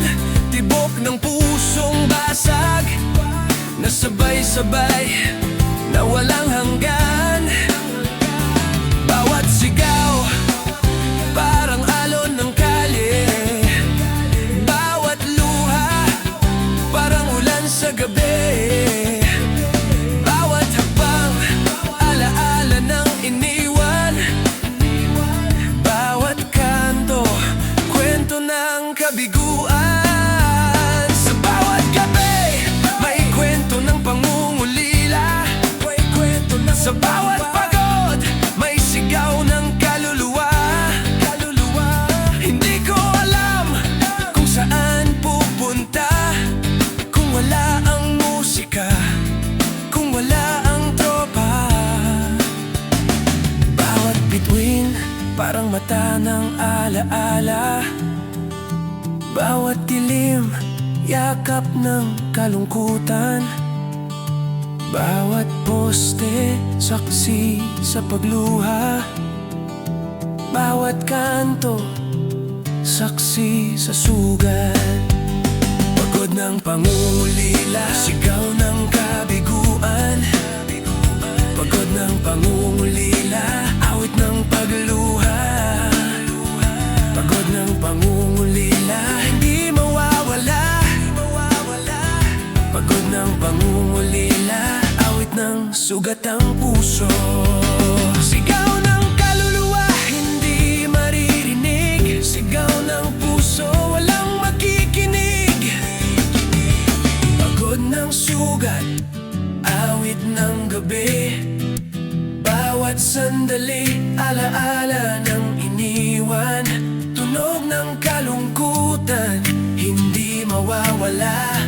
Speaker 1: tibok ng pusong basag. Nasabay-sabay na walang hanggan. Bawat sigaw, parang alon ng kalye. Bawat luha, parang ulan sa gabi. Bawat hakbang, alaala ng iniwan. Bawat kanto, kwento ng kabiguan. Sa bawat gabi, may kwento ng pangungulila. Sa bawat pagod, may sigaw ng kaluluwa. Hindi ko alam kung saan pupunta, kung wala ang musika, kung wala ang tropa. Bawat bituin, parang mata ng alaala. Bawat dilim, yakap ng kalungkutan. Bawat poste, saksi sa pagluha. Bawat kanto, saksi sa sugat. Pagod ng pangungulila, sigaw ng kabiguan. Pagod ng pangungulila, awit ng pagluha. Pagod ng pangungulila, hindi mawawala. Pagod ng pangungulila, awit ng sugat ang puso. Sigaw ng kaluluwa, hindi maririnig. Sigaw ng puso, walang makikinig. Pagod ng sugat, awit ng gabi. Bawat sandali, alaala ng iniwan. Tunog ng kalungkutan, hindi mawawala.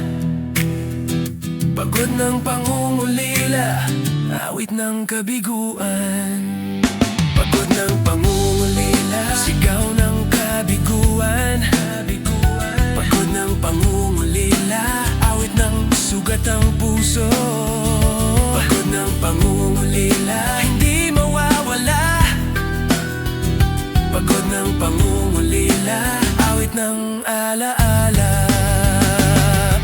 Speaker 1: Pagod ng pangungulila, awit ng kabiguan. Pagod ng pangungulila, sigaw ng kabiguan. Pagod ng pangungulila, awit ng sugat ang puso. Pagod ng pangungulila, hindi mawawala. Pagod ng pangungulila, alaala.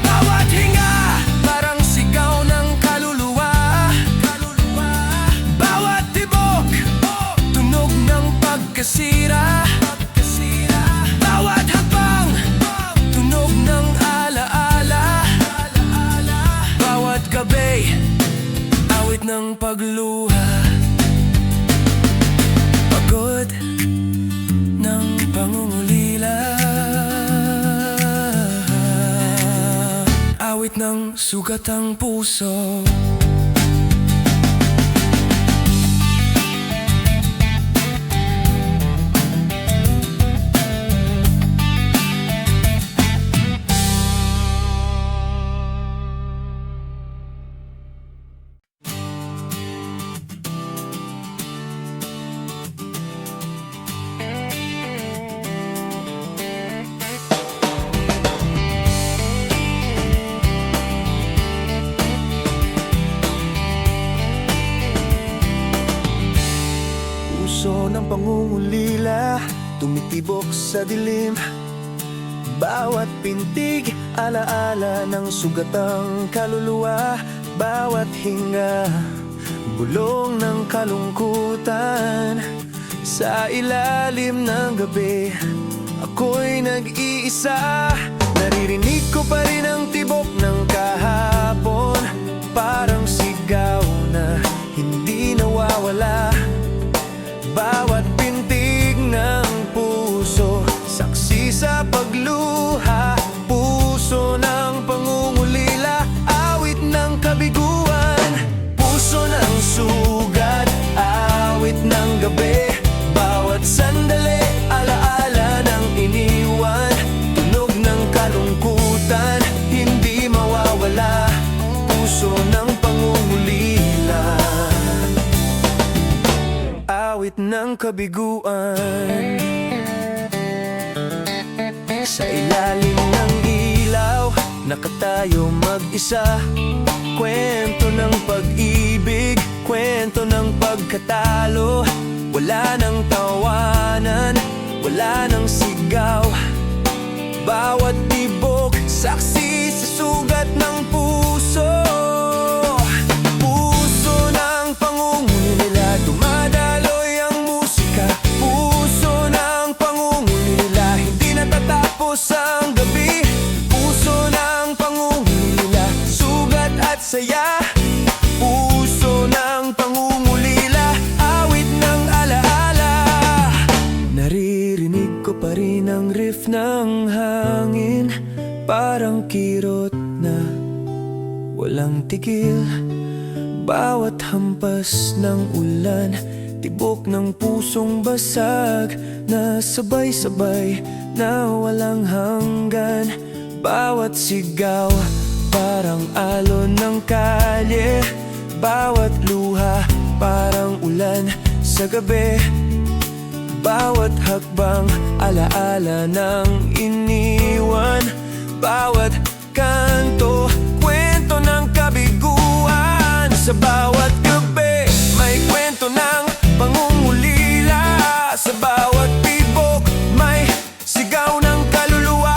Speaker 1: Bawat hinga, parang sigaw ng kaluluwa. Bawat tibok, tunog ng pagkasira. Bawat hakbang, tunog ng alaala. Bawat gabi, awit ng pagluha. Pagod ng pangungulila, awit ng sugatang puso. Puso ng pangungulila, tumitibok sa dilim. Bawat pintig, alaala ng sugatang kaluluwa. Bawat hinga, bulong ng kalungkutan. Sa ilalim ng gabi, ako'y nag-iisa. Naririnig ko pa rin ang tibok ng kahapon. Parang sigaw na hindi nawawala. Bawat pintig ng puso, saksi sa pagluha. Puso ng pangungulila, awit ng kabiguan. Puso ng sugat, awit ng gabi. Bawat sandali, alaala ng iniwan. Tunog ng kalungkutan, hindi mawawala. Puso ng pangungulila, awit ng kabiguan. Sa ilalim ng ilaw, nakatayo mag-isa. Kwento ng pag-ibig, kwento ng pagkatalo. Wala nang tawanan, wala nang sigaw. Bawat tibok, saksi sa sugat ng puso. Puso ng pangungulila, dumadaloy ang musika. Puso ng pangungulila, hindi natatapos ang gabi. Puso ng pangungulila, sugat at saya. Puso ng pangungulila, awit ng alaala. Naririnig ko pa rin ang riff ng hangin. Parang kirot na walang tigil. Bawat hampas ng ulan, tibok ng pusong basag. Na sabay-sabay, na walang hanggan. Bawat sigaw, parang alon ng kalye. Bawat luha, parang ulan sa gabi. Bawat hakbang, alaala ng iniwan. Bawat kanto, kwento ng kabiguan. Sa bawat gabi, may kwento ng pangungulila. Sa bawat tibok, may sigaw ng kaluluwa.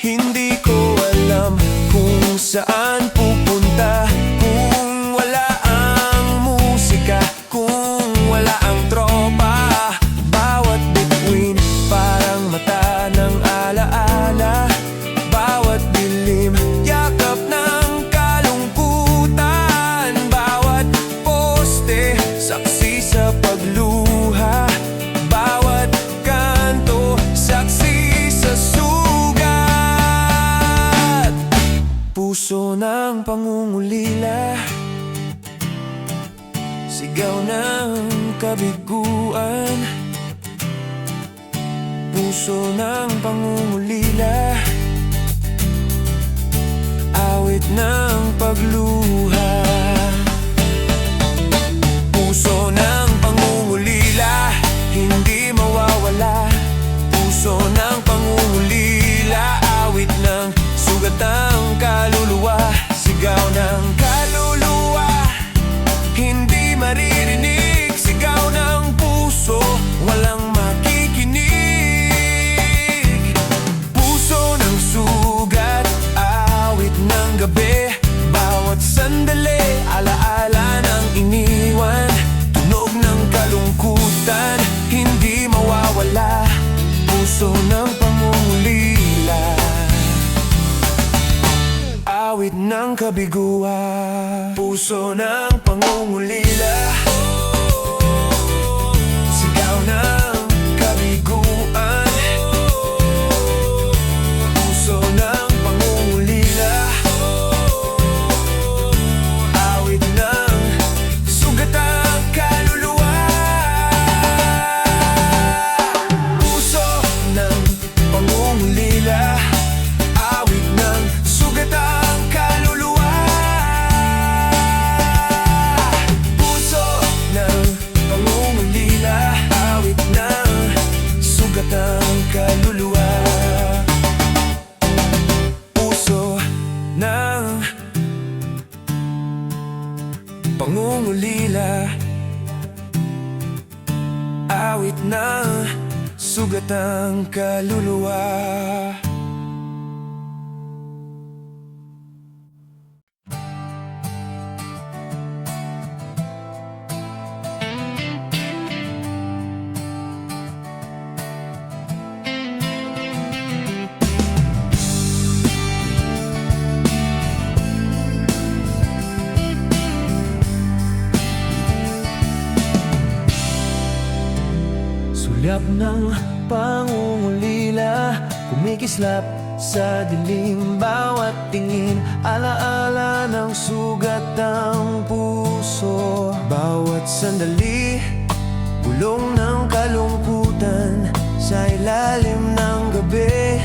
Speaker 1: Hindi ko alam kung saan pupunta kung wala ang musika, kung wala ang tropa. Bawat bituin, parang mata ng alaala. Bawat dilim, yakap ng kalungkutan. Bawat poste, saksi sa pagluha. Bawat kanto, saksi sa sugat. Puso ng pangungulila, sigaw ng kabiguan. Puso ng pangungulila, awit ng pagluha. Puso ng pangungulila, hindi mawawala. Puso ng pangungulila, awit ng sugatang kaluluwa. Sigaw ng kaluluwa, hindi maririnig. Sigaw ng puso, walang makikinig. Puso kabiguan. Puso ng pangungulila, sigaw ng kabiguan. Puso ng pangungulila, awit ng sugatang kaluluwa. Puso ng pangungulila, awit ng sugatang kaluluwa. Puso ng pangungulila, awit ng sugatang kaluluwa. Puso ng pangungulila, awit ng sugatang kaluluwa. Sulyap ng pangungulila, kumikislap sa dilim. Bawat tingin, alaala ng sugat ng puso. Bawat sandali, bulong ng kalungkutan. Sa ilalim ng gabi,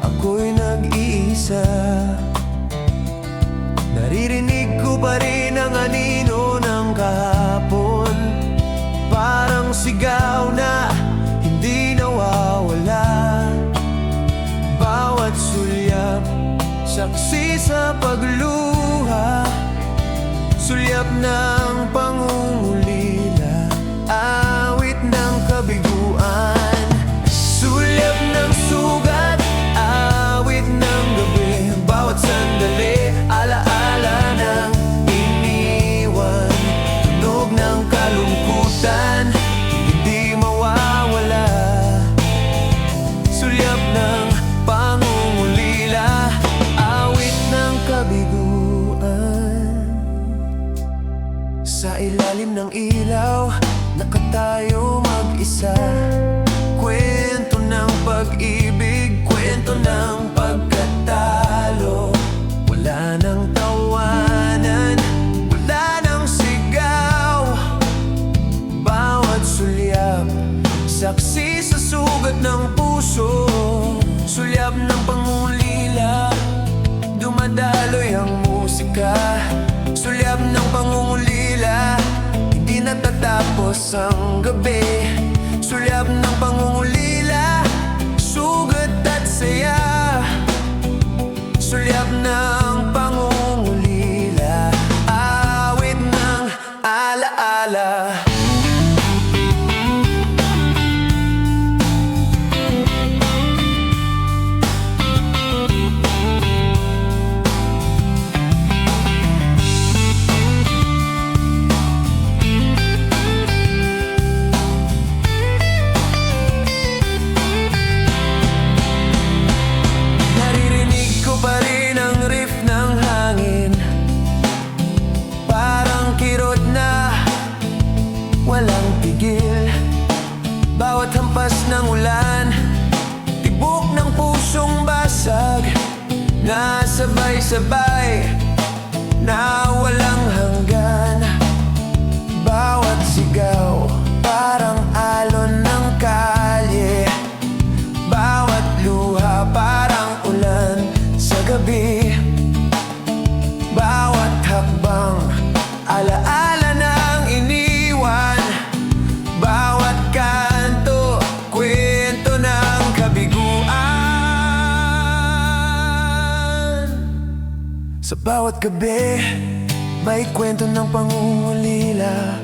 Speaker 1: ako'y nag-iisa. Naririnig ko pa rin ang anino ng kahapon, parang sigaw na hindi nawawala. Bawat sulyap, saksi sa pagluha. Sulyap ng pangungulila, awit ng kabiguan. Sulyap ng sugat, awit ng gabi. Bawat sandali, alaala ng iniwan. Tunog ng kalungkutan, hindi mawawala. Sulyap ng pangungulila, awit ng kabiguan. Sa ilalim ng ilaw, nakatayo mag-isa. Kwento ng pag-ibig, kwento ng pagkatalo. Wala nang tawanan, wala nang sigaw. Bawat sulyap, saksi sa sugat ng puso. Sulyap ng pangungulila, dumadaloy ang musika. Sulyap ng pangungulila, hindi natatapos ang gabi. Sulyap ng pangungulila, sugat at saya. Sulyap ng pangungulila, awit ng alaala. Walang tigil, bawat hampas ng ulan, tibok ng pusong basag, na sabay-sabay, na walang hanggan. Bawat sigaw, parang alon ng kalye. Bawat luha, parang ulan sa gabi. Bawat hakbang, alaala ng iniwan. Bawat kanto, kwento ng kabiguan. Sa bawat gabi, may kwento ng pangungulila.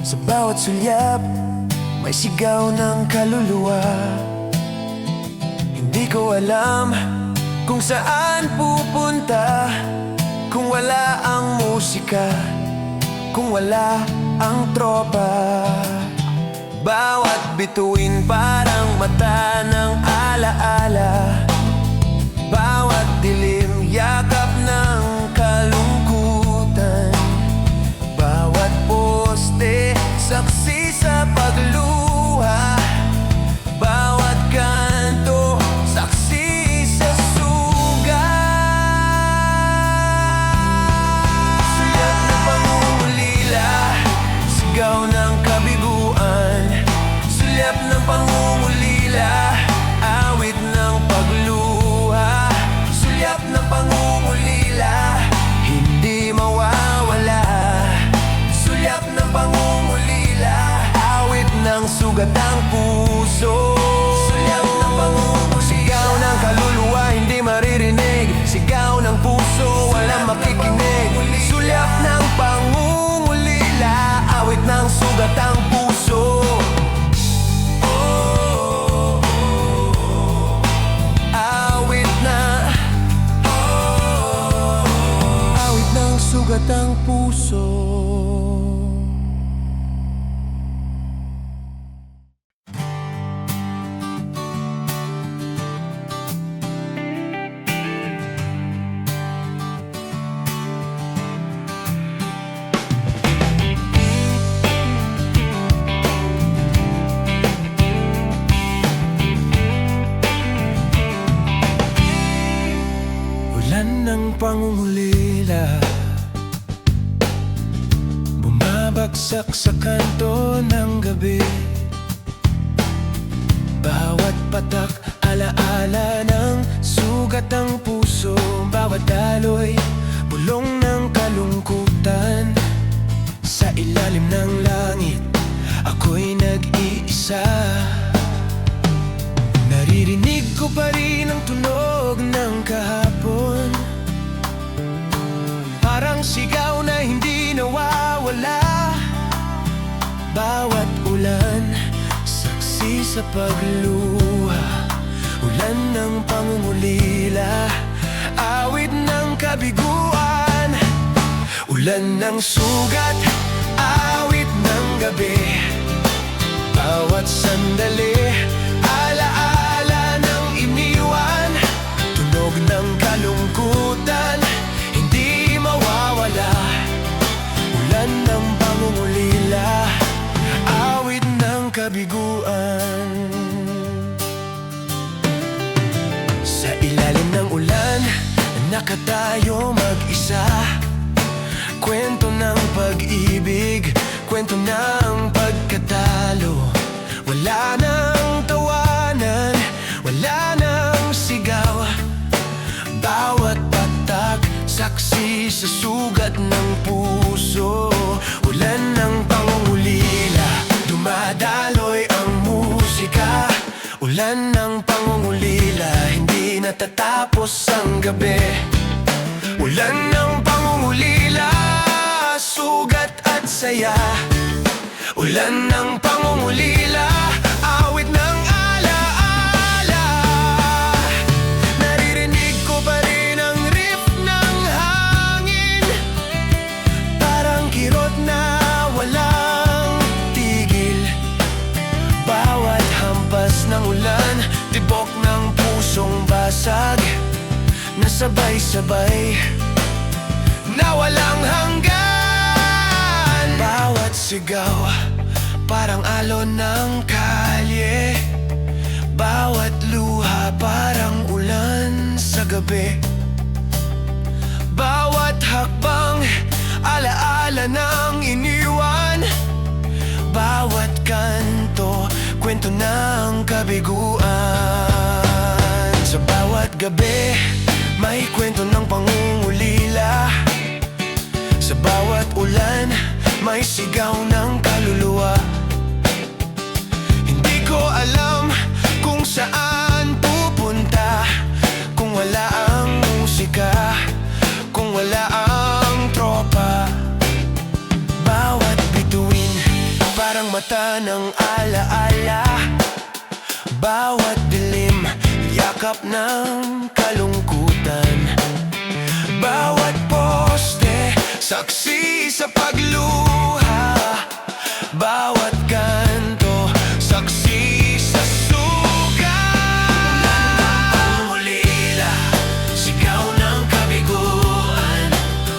Speaker 1: Sa bawat sulyap, may sigaw ng kaluluwa. Hindi ko alam kung saan pupunta, kung wala ang musika, kung wala ang tropa. Bawat bituin parang mata ng alaala. Bawat dilim yakap na ng puso. Ulan ng pangungulila, bumabagsak sa kanto ng gabi. Bawat patak, alaala ng sugat ng puso. Bawat daloy, bulong ng kalungkutan. Sa ilalim ng langit, ako'y nag-iisa. Naririnig ko pa rin ang tunog ng kahapon, parang sigaw na hindi nawawala. Bawat ulan, saksi sa pagluha. Ulan ng pangungulila, awit ng kabiguan. Ulan ng sugat, awit ng gabi. Bawat sandali, alaala ng iniwan. Tunog ng kalungkutan, hindi mawawala. Ulan ng pangungulila, awit ng kabiguan. Sa ilalim ng ulan, nakatayo mag-isa. Kwento ng pag-ibig, kwento ng pagkatalo. Wala nang tawanan, wala nang sigaw. Bawat patak, saksi sa sugat ng puso. Ulan ng pangungulila, dumadaloy ang musika. Ulan ng pangungulila, hindi natatapos ang gabi. Ulan ng pangungulila, sugat at saya. Ulan ng pangungulila, awit ng alaala. Naririnig ko pa rin ang riff ng hangin, parang kirot na walang tigil. Bawat hampas ng ulan, tibok ng pusong basag, na sabay-sabay, na walang hanggan. Bawat sigaw, parang alon ng kalye. Bawat luha, parang ulan sa gabi. Bawat hakbang, alaala ng iniwan. Bawat kanto, kwento ng kabiguan. Sa bawat gabi, may kwento ng pangungulila. Sa bawat ulan, may sigaw ng kaluluwa. Hindi ko alam kung saan pupunta kung wala ang musika, kung wala ang tropa. Bawat bituin, parang mata ng alaala. Bawat dilim, yakap ng kalungkutan. Bawat poste, saksi sa pagluha. Bawat kanto, saksi sa sugat. Pangungulila, sigaw ng kabiguan.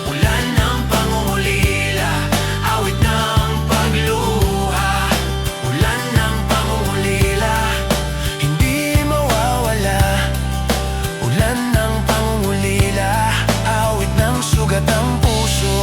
Speaker 1: Ulan ng pangungulila, awit ng pagluha. Ulan ng pangungulila, hindi mawawala. Ulan ng pangungulila, awit ng sugat ng puso.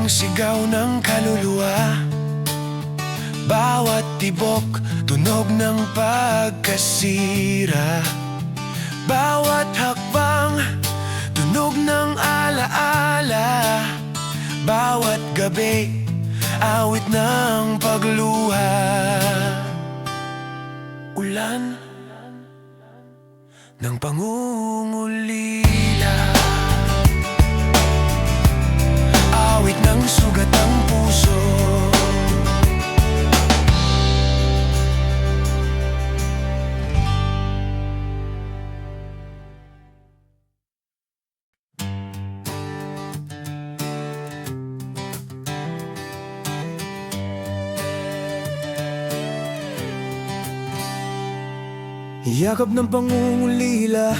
Speaker 1: Parang sigaw ng kaluluwa, bawat tibok, tunog ng pagkasira. Bawat hakbang, tunog ng alaala. Bawat gabi, awit ng pagluha. Ulan ng pangungulila, awit ng sugat ng puso. Yakap ng pangungulila,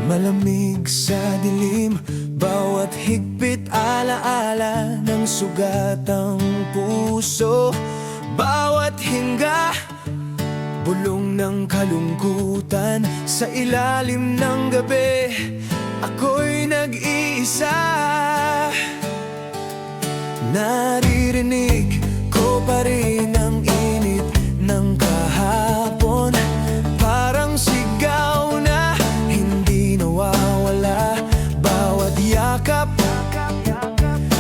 Speaker 1: malamig sa dilim. Bawat higpit alaala ng sugatang puso. Bawat hinga, bulong ng kalungkutan. Sa ilalim ng gabi, ako'y nag-iisa. Naririnig ko pa rin ang init ng kahapon. Parang sigaw na hindi nawawala. Bawat yakap,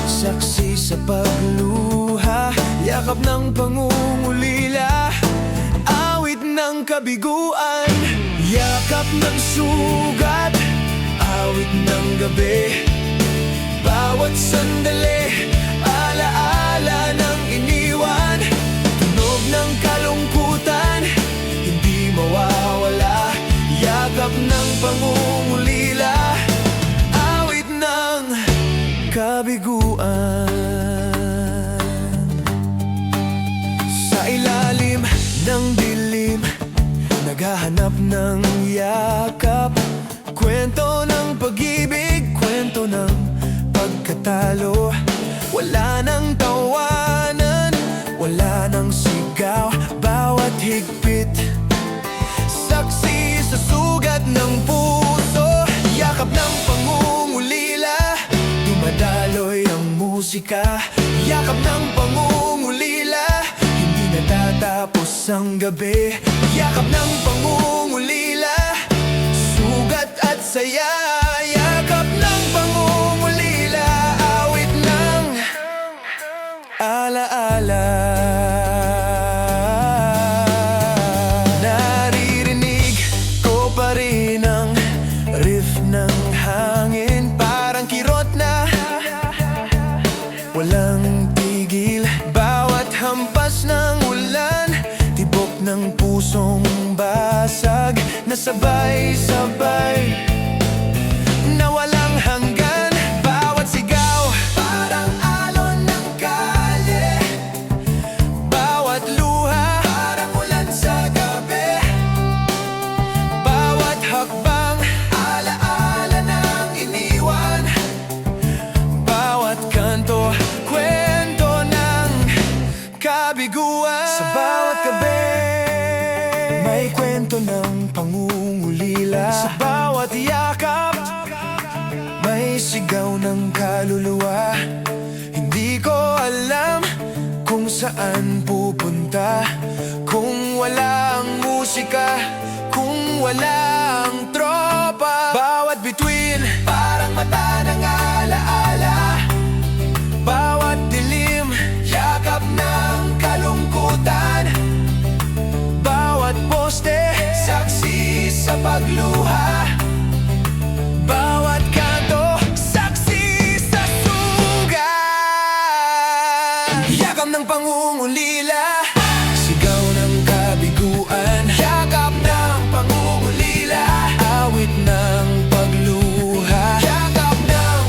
Speaker 1: saksi sa pagluha. Yakap ng pangungulila, awit ng kabiguan. Yakap ng sugat, awit ng gabi. Bawat sandali, alaala ng iniwan. Tunog ng kalungkutan, hindi mawawala. Yakap ng pangungulila, awit ng kabiguan. Sa ilalim ng dilim, naghahanap ng yakap. Kwento ng pag-ibig, kwento ng pagkatalo. Wala nang tawanan, wala nang sigaw. Bawat higpit, saksi sa sugat ng puso. Yakap ng pangungulila, dumadaloy ang musika. Yakap ng pangungulila, hindi natatapos ang gabi. Yakap ng pangungulila, sugat at saya. Yakap ng pangungulila, awit ng alaala. Naririnig ko pa rin ang riff ng hangin. Parang kirot na walang tigil. Bawat hampas ng ulan, tibok ng pusong basag na sabay-sabay, na walang hanggan. Bawat sigaw, parang alon ng kalye. Bawat luha, parang ulan sa gabi. Bawat hakbang, alaala ng iniwan. Bawat kanto, kwento ng kabiguan. Sa bawat gabi, may kwento ng pangungulila. Sa bawat yakap, may sigaw ng kaluluwa. Hindi ko alam kung saan pupunta kung walang musika, kung walang tropa. Bawat bituin, parang mata ng alaala. Bawat dilim, yakap ng kalungkutan. Bawat poste, saksi sa pagluha. Bawat kanto, saksi sa sugat. Yakap ng pangungulila, sigaw ng kabiguan. Yakap ng pangungulila, awit ng pagluha. Yakap ng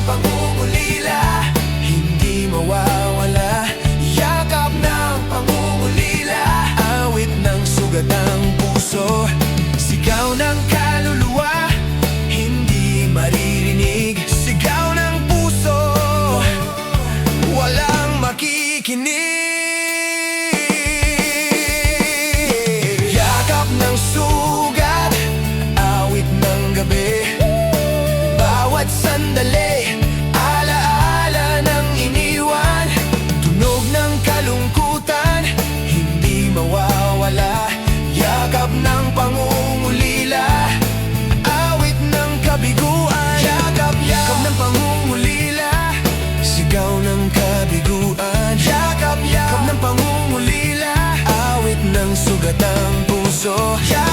Speaker 1: puso.